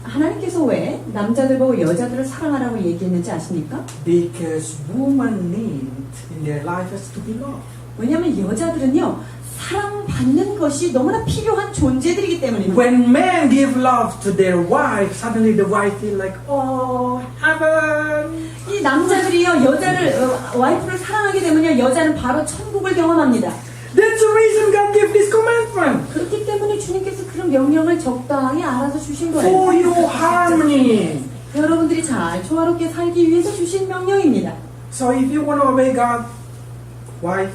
하나님께서 왜 남자들 보고 여자들을 사랑하라고 얘기했는지 아십니까? Because woman need in their life is to be loved. 왜냐하면 여자들은요 사랑받는 것이 너무나 필요한 존재들이기 때문입니다. When men give love to their wife, suddenly the wife feel like, oh, heaven. 이 남자들이요 여자를 와이프를 사랑하게 되면요 여자는 바로 천국을 경험합니다. That's the reason God gave this commandment. 그렇기 때문에 주님께서 그런 명령을 적당히 알아서 주신 For 거예요. your harmony. 여러분들이 잘 조화롭게 살기 위해서 주신 명령입니다. So if you want to obey God, wife,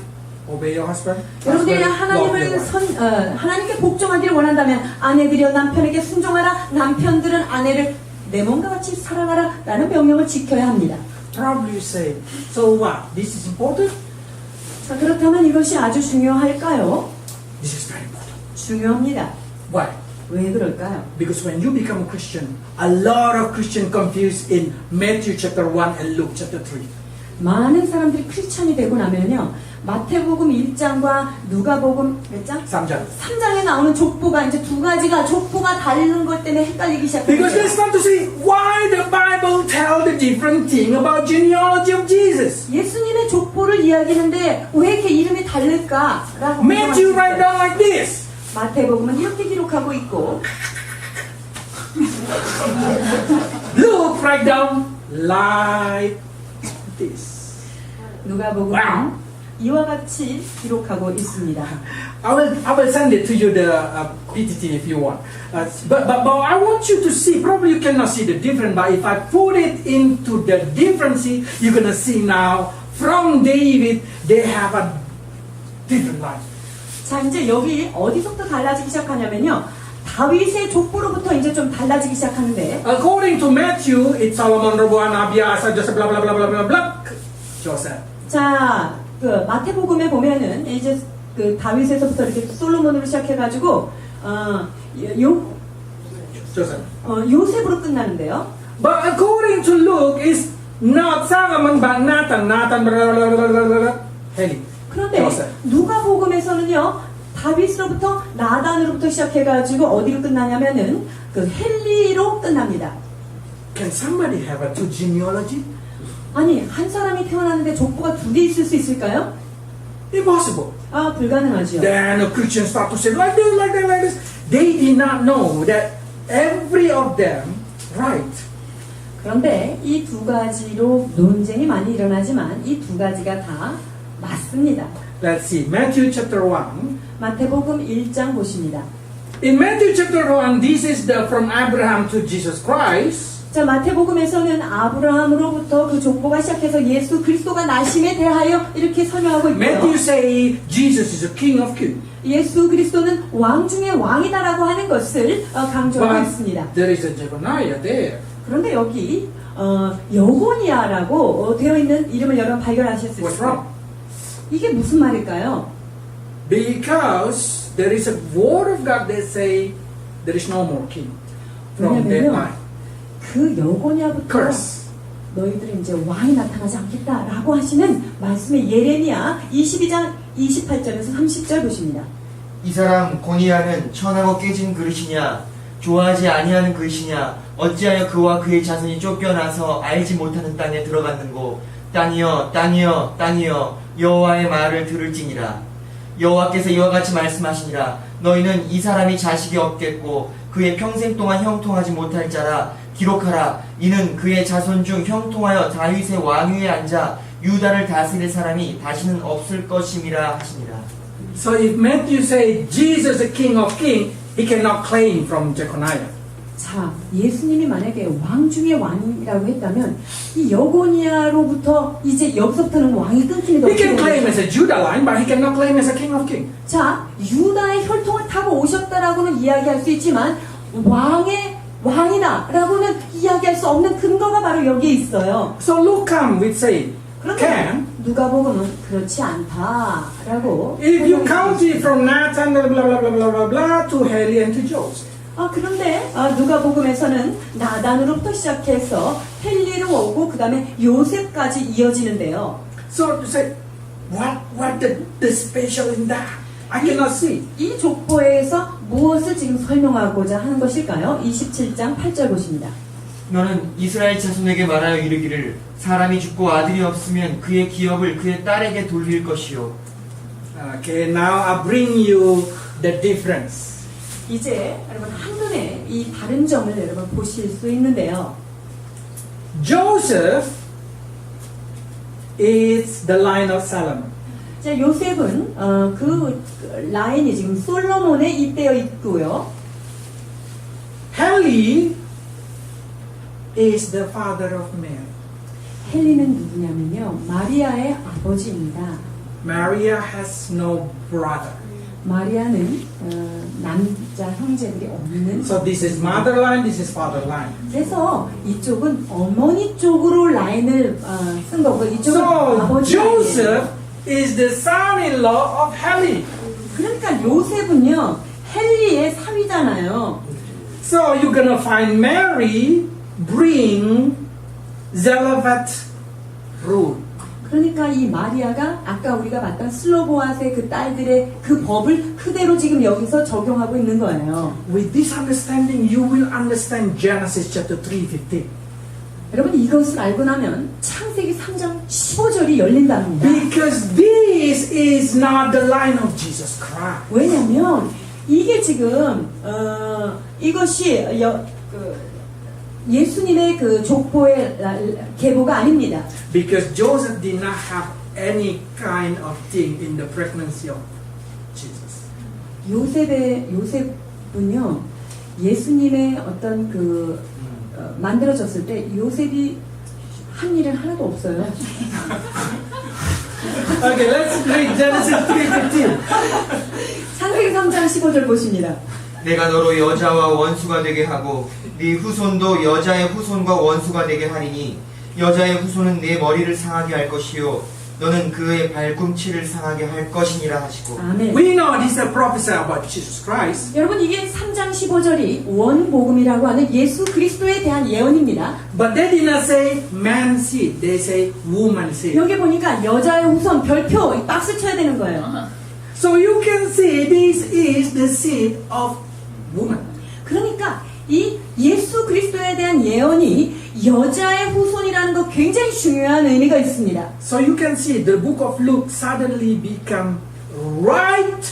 obey your husband. 여러분들이 Husband, love your wife. 하나님께 복종하기를 원한다면 아내들이여 남편에게 순종하라. 남편들은 아내를 내 몸과 같이 사랑하라. 라는 명령을 지켜야 합니다. Probably you say, so what? This is important? 자, 그렇다면 이것이 아주 중요할까요? This is very important. 중요합니다. Why? 왜 그럴까요? Because when you become a Christian, a lot of Christians confused in Matthew chapter 1 and Luke chapter 3. 많은 사람들이 크리스천이 되고 나면요 마태복음 1장과 누가복음 몇 장? 3장. 3장에 나오는 족보가 이제 두 가지가 족보가 다른 것 때문에 헷갈리기 Because they 시작합니다. start to see why the Bible tell the different thing about genealogy of Jesus. 예수님의 족보를 이야기하는데 왜 이렇게 이름이 다를까라고 Matthew 궁금하실 write 거예요. down like this. 마태복음은 이렇게 기록하고 있고 Luke write down like this. 누가복음은 Wow. 이와 같이 기록하고 있습니다. I will send it to you the PTT if you want. But I want you to see. Probably you cannot see the difference. But if I put it into the difference, you're gonna see now. From David, they have a different life. 자, 이제 여기 어디서부터 달라지기 시작하냐면요. 다윗의 족보로부터 이제 좀 달라지기 시작하는데, According to Matthew, it's Solomon, Rehoboam, Abia, Asa, Joseph, blah blah blah blah blah blah. Joseph. 자, 그 마태복음에 보면은 이제 그 다윗에서부터 이렇게 솔로몬으로 시작해가지고 Joseph. 요셉으로 끝나는데요. But according to Luke, it's not Solomon but Nathan. Nathan, blah blah blah blah blah. Heli. 그런데 Joseph. 누가복음에서는요, 다윗으로부터 나단으로부터 시작해가지고 어디로 끝나냐면은 그 헬리로 끝납니다. Can somebody have a two genealogy? 아니, 한 사람이 태어났는데 족보가 두 개 있을 수 있을까요? Impossible. 아, 불가능하죠. Then the Christians start to say like this, like that, like this. They did not know that every of them right. 그런데 이 두 가지로 논쟁이 많이 일어나지만 이 두 가지가 다 맞습니다. Let's see. Matthew chapter 1. 마태복음 1장 보십니다. In Matthew chapter 1, this is the from Abraham to Jesus Christ. 자, 마태복음에서는 아브라함으로부터 그 족보가 시작해서 예수 그리스도가 나심에 대하여 이렇게 설명하고 있고요. Matthew say Jesus is a king of kings. 예수 그리스도는 왕 중에 왕이다라고 하는 것을 강조하고 But 있습니다. there is a Jeconiah there. 그런데 여기 여고니아라고 되어 있는 이름을 여러분 발견하셨을 What's 거예요. wrong? 이게 무슨 말일까요? Because there is a word of God that say there is no more king from that 왜냐면요, time. 그 여고니아부터 Curse. 너희들은 이제 왕이 나타나지 않겠다라고 하시는 말씀의 예레미야 22장 28절에서 30절 보십니다. 이 사람 고니아는 천하고 깨진 그릇이냐 좋아하지 아니하는 그릇이냐 어찌하여 그와 그의 자손이 쫓겨나서 알지 못하는 땅에 들어갔는고 땅이여 땅이여 땅이여 여호와의 말을 들을지니라. 여호와께서 이와 같이 말씀하시니라. 너희는 이 사람이 자식이 없겠고 그의 평생 동안 형통하지 못할 자라. 기록하라. 이는 그의 자손 중 형통하여 다윗의 왕위에 앉아 유다를 다스릴 사람이 다시는 없을 것임이라 하시니라. So if Matthew say Jesus is the king of kings, he cannot claim from Jeconiah. 자, 예수님이 만약에 왕 중에 왕이라고 했다면 이 여고니아로부터 이제 여기서부터는 왕이 끊기는 He can claim 거죠. as a Judah line, but he cannot claim as a king of kings. 자, 유다의 혈통을 타고 오셨다라고는 이야기할 수 있지만 왕의 왕이다라고는 이야기할 수 없는 근거가 바로 여기에 있어요. So Luke come with say, 그런데 can. 누가복음은 그렇지 않다라고. If you count it from Nathan, blah blah blah blah blah blah blah to Heli and to Joseph. 그런데 누가복음에서는 나단으로부터 시작해서 헬리로 오고 그 다음에 요셉까지 이어지는데요. So you say, what the special in that? I cannot see. 이 족보에서 무엇을 지금 설명하고자 하는 것일까요? 27장 8절 보십니다. 너는 이스라엘 자손에게 말하여 이르기를 사람이 죽고 아들이 없으면 그의 기업을 그의 딸에게 돌릴 것이요. Okay, now I bring you the difference. 이제 여러분 한눈에 이 다른 점을 여러분 보실 수 있는데요. Joseph is the line of Solomon. 자, 요셉은 그 라인이 지금 솔로몬에 잇대어 있고요. Heli is the father of Mary. 헬리는 누구냐면요, 마리아의 아버지입니다. Maria has no brother. 마리아는 남자 형제들이 없는. So this is mother line, this is father line. 그래서 이쪽은 어머니 쪽으로 라인을 쓴 거고 이쪽은 So 아버지 Joseph 라인이에요. is the son-in-law of Heli. 그러니까 요셉은요 헬리의 사위잖아요. So you're gonna find Mary bring Zelophehad rule. 그러니까 이 마리아가 아까 우리가 봤던 슬로보아스의 그 딸들의 그 법을 그대로 지금 여기서 적용하고 있는 거예요. With this understanding, you will understand Genesis chapter 3:15. 여러분 이것을 알고 나면 창세기 3장 15절이 열린답니다. Because this is not the line of Jesus Christ. 왜냐면 이게 지금 이것이 예수님의 그 족보의 계보가 아닙니다. Because Joseph did not have any kind of thing in the pregnancy of Jesus. 요셉은요, 예수님의 어떤 만들어졌을 때 요셉이 한 일은 하나도 없어요. Okay, let's read Genesis 3:15. 창세기 3장 15절 보십니다. 내가 너로 여자와 원수가 되게 하고 네 후손도 여자의 후손과 원수가 되게 하리니 여자의 후손은 네 머리를 상하게 할 것이요 너는 그의 발꿈치를 상하게 할 것이니라 하시고. 아멘. We know this is a prophecy about Jesus Christ. 여러분, 이게 3장 15절이 원복음이라고 하는 예수 그리스도에 대한 예언입니다. But they did not say man seed, they say woman seed. 여기 보니까 여자의 후손 별표 박스 쳐야 되는 거예요. So you can see this is the seed of woman. 그러니까 이 예수 그리스도에 대한 예언이 여자의 후손이라는 거 굉장히 중요한 의미가 있습니다. So you can see the book of Luke suddenly become right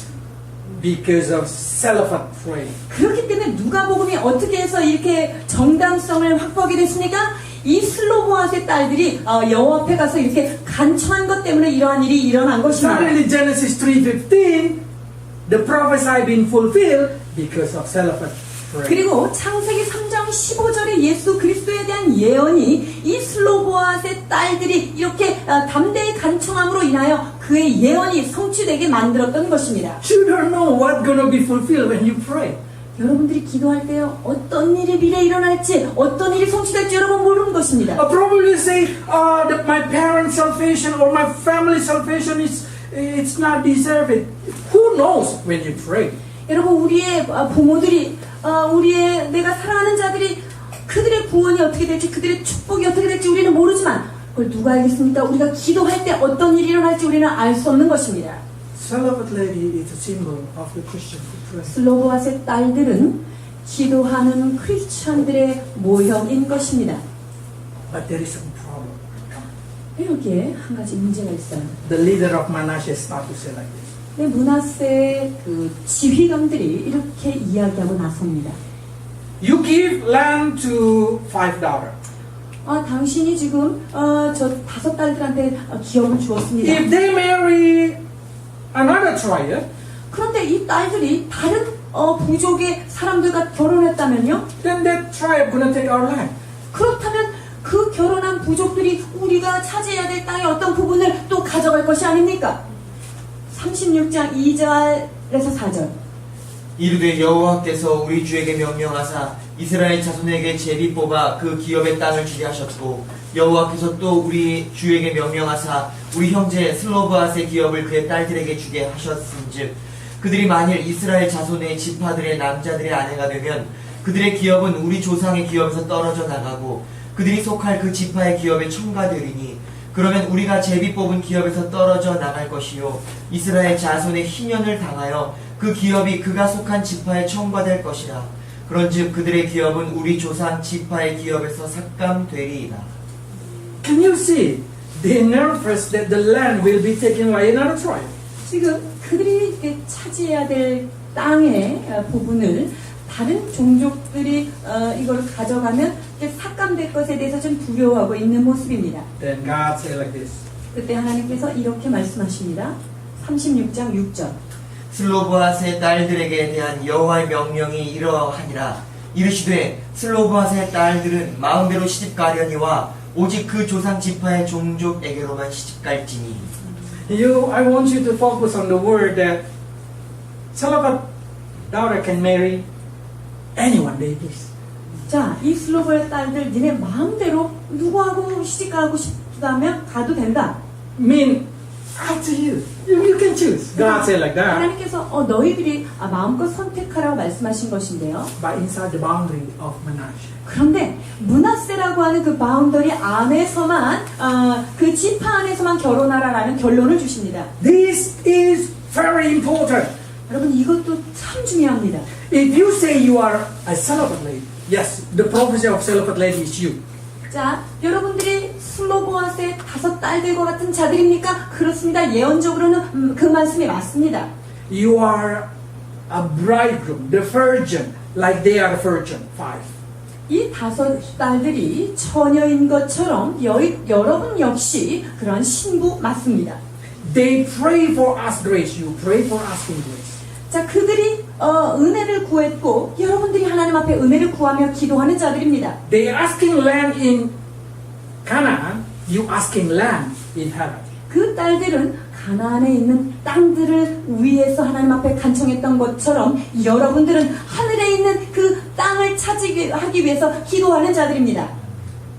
because of Zelophehad praying. 그렇기 때문에 누가복음이 어떻게 해서 이렇게 정당성을 확보하게 됐습니까? 이 슬로보아스의 딸들이 여호와 앞에 가서 이렇게 간청한 것 때문에 이러한 일이 일어난 것입니다. Suddenly Genesis 3:15, the prophesy being fulfilled because of Zelophehad praying. 그리고 창세기 3장 15절의 예수 그리스도에 대한 예언이 이 슬로보아스의 딸들이 이렇게 담대히 간청함으로 인하여 그의 예언이 성취되게 만들었던 것입니다. You don't know what's going to be fulfilled when you pray. 여러분들이 기도할 때 어떤 일이 미래에 일어날지 어떤 일이 성취될지 여러분 모르는 것입니다. Probably say that my parents' salvation or my family salvation it's not deserved. Who knows when you pray? 여러분, 우리의 부모들이 우리의 내가 사랑하는 자들이 그들의 구원이 어떻게 될지 그들의 축복이 어떻게 될지 우리는 모르지만 그걸 누가 알겠습니까? 우리가 기도할 때 어떤 일이 일어날지 우리는 알 수 없는 것입니다. Zelophehad lady is a symbol of the Christian who pray. 슬로보아스의 딸들은 기도하는 크리스천들의 모형인 것입니다. But there is a problem. 여기에 한 가지 문제가 있어요. The leader of Manasseh started to say like this. 네, 므낫세의 지휘관들이 이렇게 이야기하고 나섭니다. You give land to 5 daughters. 당신이 지금 저 5 딸들한테 기업을 주었습니다. If they marry another tribe, 그런데 이 딸들이 다른 부족의 사람들과 결혼했다면요? then that tribe gonna take our land. 그렇다면 그 결혼한 부족들이 우리가 차지해야 될 땅의 어떤 부분을 또 가져갈 것이 아닙니까? 36장 2절에서 4절. 이르되 여호와께서 우리 주에게 명령하사 이스라엘 자손에게 제비 뽑아 그 기업의 땅을 주게 하셨고 여호와께서 또 우리 주에게 명령하사 우리 형제 슬로브앗의 기업을 그의 딸들에게 주게 하셨은즉 그들이 만일 이스라엘 자손의 지파들의 남자들의 아내가 되면 그들의 기업은 우리 조상의 기업에서 떨어져 나가고 그들이 속할 그 지파의 기업에 첨가되리니 그러면 우리가 제비 뽑은 기업에서 떨어져 나갈 것이요 이스라엘 자손의 희년을 당하여 그 기업이 그가 속한 지파에 첨가될 것이라. 그런즉 그들의 기업은 우리 조상 지파의 기업에서 삭감되리이다. Can you see? They nervous that the land will be taken by another tribe. 지금 그들이 이렇게 차지해야 될 땅의 부분을 다른 종족들이 이걸 가져가면 삭감될 것에 대해서 좀 두려워하고 있는 모습입니다. Then God said like this. 그때 하나님께서 이렇게 말씀하십니다. 36장 6절. 슬로브앗의 딸들에게 대한 여호와의 명령이 이러하니라. 이르시되 슬로브앗의 딸들은 마음대로 시집가려니와 오직 그 조상 지파의 종족에게로만 시집갈지니. I want you to focus on the word that Zelophehad daughter can marry anyone they please. 자, 이 슬로브의 딸들 니네 마음대로 누구하고 시집가고 싶다면 가도 된다. Mean up to you. You can choose. God said like that. 하나님께서 너희들이 마음껏 선택하라고 말씀하신 것인데요. But inside the boundary of Manasseh. 그런데 므낫세라고 하는 그 바운더리 안에서만 그 지파 안에서만 결혼하라라는 결론을 주십니다. This is very important. 여러분 이것도 참 중요합니다. If you say you are a Zelophehad lady, yes, the prophecy of Zelophehad lady is you. 자, 여러분들이 슬로보아스의 5 딸들과 같은 자들입니까? 그렇습니다. 예언적으로는 그 말씀이 맞습니다. You are a bridegroom, the virgin, like they are a virgin. 5. 이 5 딸들이 처녀인 것처럼 여러분 역시 그런 신부 맞습니다. They pray for us grace. You pray for asking grace. 자, 그들이 은혜를 구했고 여러분들이 하나님 앞에 은혜를 구하며 기도하는 자들입니다. They asking land in Canaan. You asking land in heaven. 그 딸들은 가나안에 있는 땅들을 위해서 하나님 앞에 간청했던 것처럼 여러분들은 하늘에 있는 그 땅을 차지하기 위해서 기도하는 자들입니다.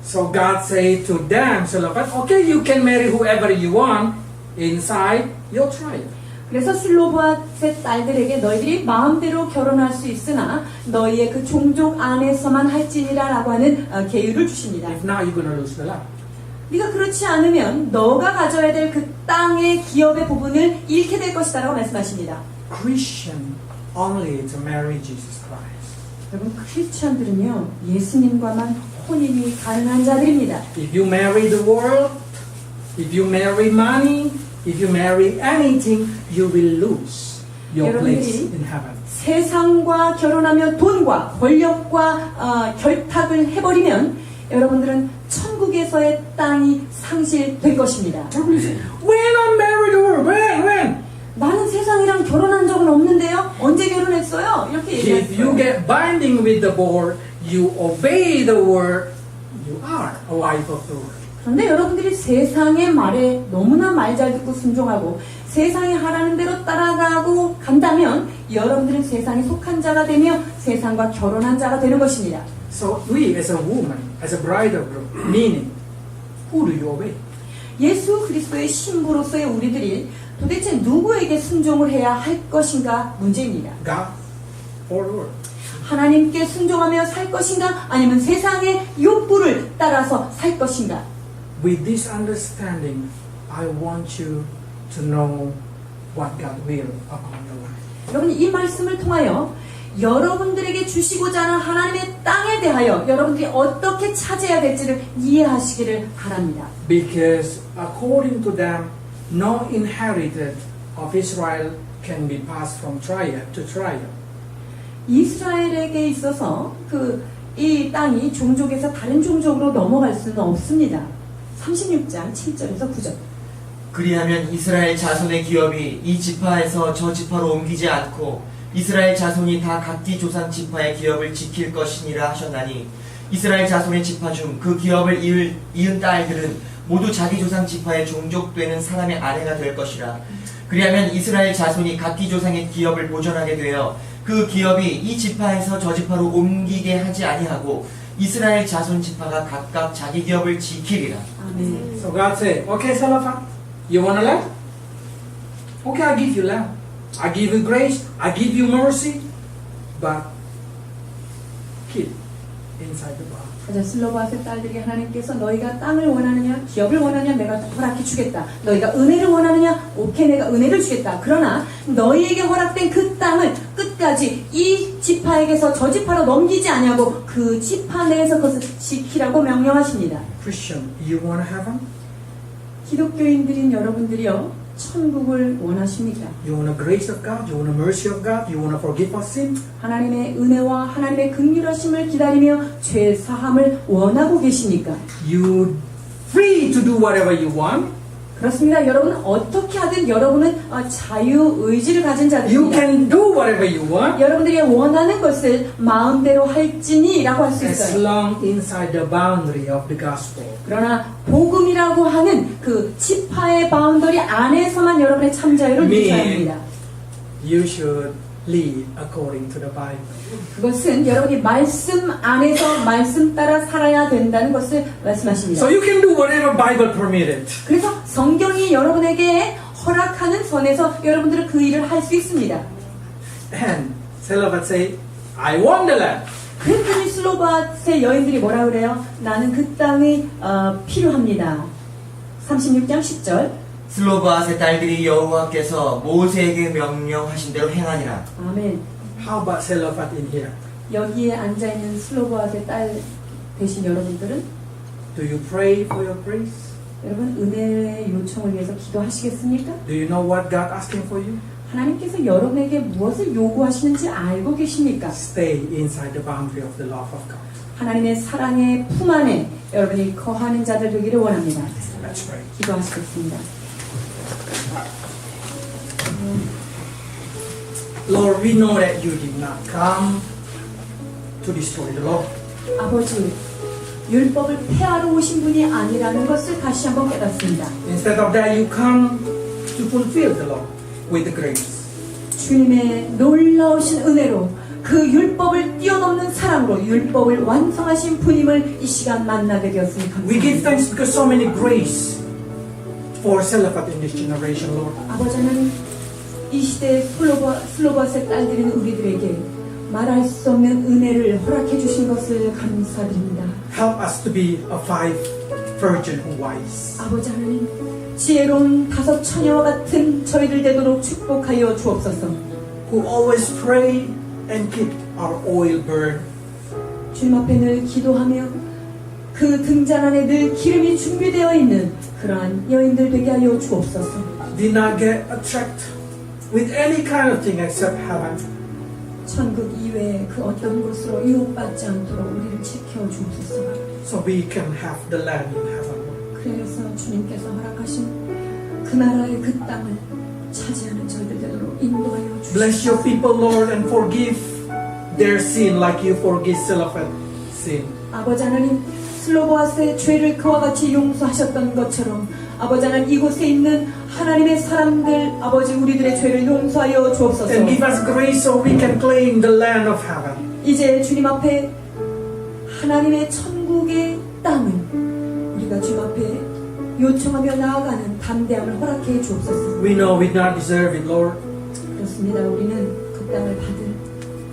So God say to them, Zelophehad, okay, you can marry whoever you want inside your tribe. 그래서 슬로바앗의 딸들에게 너희들이 마음대로 결혼할 수 있으나 너희의 그 종족 안에서만 할지니라 라고 하는 계율을 주십니다. If not, you're going to lose the land. 네가 그렇지 않으면 너가 가져야 될 그 땅의 기업의 부분을 잃게 될 것이다 라고 말씀하십니다. Christian only to marry Jesus Christ. 여러분 크리스천들은요 예수님과만 혼인이 가능한 자들입니다. If you marry the world, if you marry money, if you marry anything, you will lose your place in heaven. 세상과 결혼하며 돈과 권력과 결탁을 해버리면 여러분들은 천국에서의 땅이 상실될 것입니다. When I marry the world, when? 나는 세상이랑 결혼한 적은 없는데요. 언제 결혼했어요? 이렇게 If you 얘기했어요. get binding with the word, you obey the word, you are a wife of the world. 그런데 여러분들이 세상의 말에 너무나 말 잘 듣고 순종하고 세상이 하라는 대로 따라가고 간다면 여러분들은 세상에 속한 자가 되며 세상과 결혼한 자가 되는 것입니다. So we as a woman, as a bride of groom, meaning, who do you obey? 예수 그리스도의 신부로서의 우리들이 도대체 누구에게 순종을 해야 할 것인가 문제입니다. God or the world? 하나님께 순종하며 살 것인가 아니면 세상의 욕구를 따라서 살 것인가. With this understanding, I want you to know what God will upon your life. 여러분 이 말씀을 통하여 여러분들에게 주시고자 하는 하나님의 땅에 대하여 여러분들이 어떻게 차지해야 될지를 이해하시기를 바랍니다. Because according to them, no inheritance of Israel can be passed from tribe to tribe. 이스라엘에게 있어서 이 땅이 종족에서 다른 종족으로 넘어갈 수는 없습니다. 36장 7절에서 9절. 그리하면 이스라엘 자손의 기업이 이 지파에서 저 지파로 옮기지 않고 이스라엘 자손이 다 각기 조상 지파의 기업을 지킬 것이니라 하셨나니 이스라엘 자손의 지파 중 그 기업을 이은 딸들은 모두 자기 조상 지파의 종족되는 사람의 아내가 될 것이라. 그리하면 이스라엘 자손이 각기 조상의 기업을 보존하게 되어 그 기업이 이 지파에서 저 지파로 옮기게 하지 아니하고 이스라엘 자손 지파가 각각 자기 기업을 지키리라. 아멘. So God said, okay, Zelophehad, you want a land? Okay, I give you land. I give you grace. I give you mercy. But keep inside the box. 자, 슬로바앗의 딸들이 하나님께서 너희가 땅을 원하느냐 기업을 원하느냐 내가 허락해 주겠다. 너희가 은혜를 원하느냐 오케이 내가 은혜를 주겠다. 그러나 너희에게 허락된 그 땅을 끝까지 이 지파에게서 저 지파로 넘기지 아니하고 그 지파 내에서 그것을 지키라고 명령하십니다. Christian, you want heaven? 기독교인들인 여러분들이요 천국을 원하십니까? You want the grace of God? You want the mercy of God? You want to forgive us sin? 하나님의 은혜와 하나님의 긍휼하심을 기다리며 죄 사함을 원하고 계십니까? You free to do whatever you want. 그렇습니다. 여러분은 어떻게 하든 여러분은 자유 의지를 가진 You 자들입니다. can do whatever you want 여러분들이 원하는 것을 마음대로 할지니라고 할 수 as 있어요. long inside the boundary of the gospel. 그러나 복음이라고 하는 그 지파의 바운더리 안에서만 여러분의 참 자유를 누려야 합니다. You should live according to the Bible. 그것은 여러분이 말씀 안에서 말씀 따라 살아야 된다는 것을 말씀하십니다. So you can do whatever Bible permitted. 그래서 성경이 여러분에게 허락하는 선에서 여러분들은 그 일을 할 수 있습니다. And Zelophehad say, I want the land. 그랬더니 슬로바앗의 여인들이 뭐라 그래요? 나는 그 땅이 필요합니다. 36장 10절. 슬로바앗의 딸들이 여호와께서 모세에게 명령하신 대로 행하니라. 아멘. How about Zelophehad in here? 여기에 앉아있는 슬로바앗의 딸 되신 여러분들은 Do you pray for your grace? 여러분 은혜의 요청을 위해서 기도하시겠습니까? Do you know what God asking for you? 하나님께서 여러분에게 무엇을 요구하시는지 알고 계십니까? Stay inside the boundary of the love of God. 하나님의 사랑의 품 안에 여러분이 거하는 자들 되기를 원합니다. Let's pray. 기도하시겠습니다. Lord, we know that you did not come to destroy the law. 아버지, 율법을 폐하러 오신 분이 아니라는 것을 다시 한번 깨닫습니다. Instead of that, you come to fulfill the law with the grace. 주님의 놀라우신 은혜로 그 율법을 뛰어넘는 사랑으로 율법을 완성하신 분임을 이 시간 만나게 되었으니 We give 감사합니다. thanks because so many grace for Selafat in this generation, Lord. 아버지는 이 시대의 슬로바스의 딸들인 우리들에게 말할 수 없는 은혜를 허락해 주신 것을 감사드립니다. Help us to be a five virgin who wise. 아버지 하나님, 지혜로운 5 처녀와 같은 저희들 되도록 축복하여 주옵소서. Who always pray and keep our oil burn. 주님 앞에 늘 기도하며 그 등잔 안에 늘 기름이 준비되어 있는 그러한 여인들 되게 하여 주옵소서. Did not get attracted with any kind of thing except heaven. 천국 이외의 그 어떤 곳으로 유혹받지 않도록 우리를 지켜 주옵소서. So we can have the land in heaven. 그래서 주님께서 허락하신 그 나라의 그 땅을 차지하는 저희들 되도록 인도하여 Bless your 주옵소서. people, Lord, and forgive their sin like you forgive Selafat sin. 아버지 하나님, 슬로보아스의 죄를 그와 같이 용서하셨던 것처럼 아버지 하나님, 이곳에 있는 하나님의 사람들, 아버지 우리들의 죄를 용서하여 주옵소서. And give us grace so we can claim the land of heaven. 이제 주님 앞에 하나님의 천국의 땅을 우리가 주님 앞에 요청하며 나아가는 담대함을 허락해 주옵소서. We know we do not deserve it, Lord, 그렇습니다. 우리는 그 땅을 받을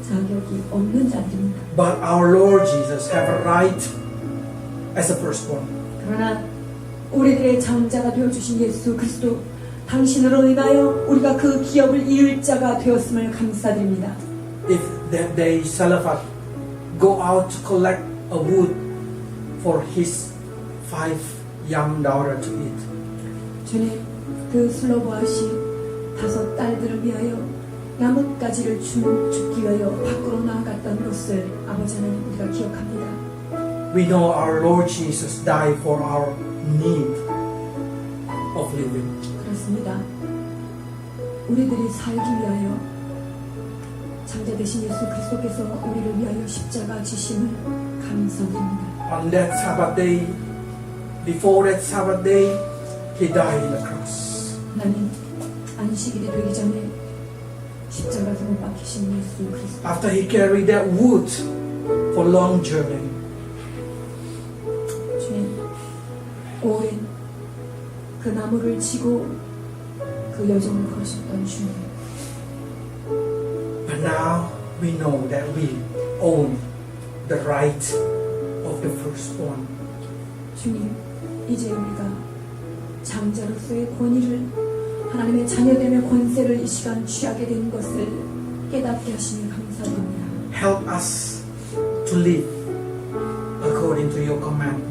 자격이 없는 자들입니다. but our Lord Jesus have a right as a firstborn. 그러나 우리들의 장자가 되어주신 예수 그리스도 당신으로 인하여 우리가 그 기업을 이을 자가 되었음을 감사드립니다. If that day Selafat go out to collect a wood for his 5 young daughter to eat, 주님, 그 슬로보아시 5 딸들을 위하여 나뭇가지를 줍기 위하여 밖으로 나아갔던 것을 아버지 하나님 우리가 기억합니다. we know our Lord Jesus died for our need of living. 그렇습니다. 우리들이 살기 위하여 장자 되신 예수 그리스도께서 우리를 위하여 십자가 지심을 감사드립니다. On that Sabbath day, before that Sabbath day, he died on the cross. 하나님, 안식일이 되기 전에 십자가에서 못 박히신 예수 그리스도, After he carried that wood for long journey, 주님, 오랜 그 나무를 지고 그 여정을 걸으셨던 주님, but now we know that we own the right of the firstborn. 주님, 이제 우리가 장자로서의 권위를, 하나님의 자녀됨의 권세를 이 시간 취하게 된 것을 깨닫게 하시니 감사드립니다. Help us to live according to your command.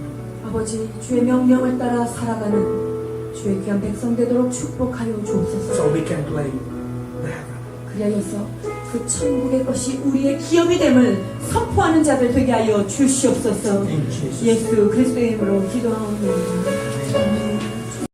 아버지, 주의 명령을 따라 살아가는 주의 귀한 백성 되도록 축복하여 주옵소서. So we can claim the heaven. 그리하여서 그 천국의 것이 우리의 기업이 됨을 선포하는 자들 되게 하여 주시옵소서. In Jesus' 예수 그리스도의 이름으로 기도하옵나이다.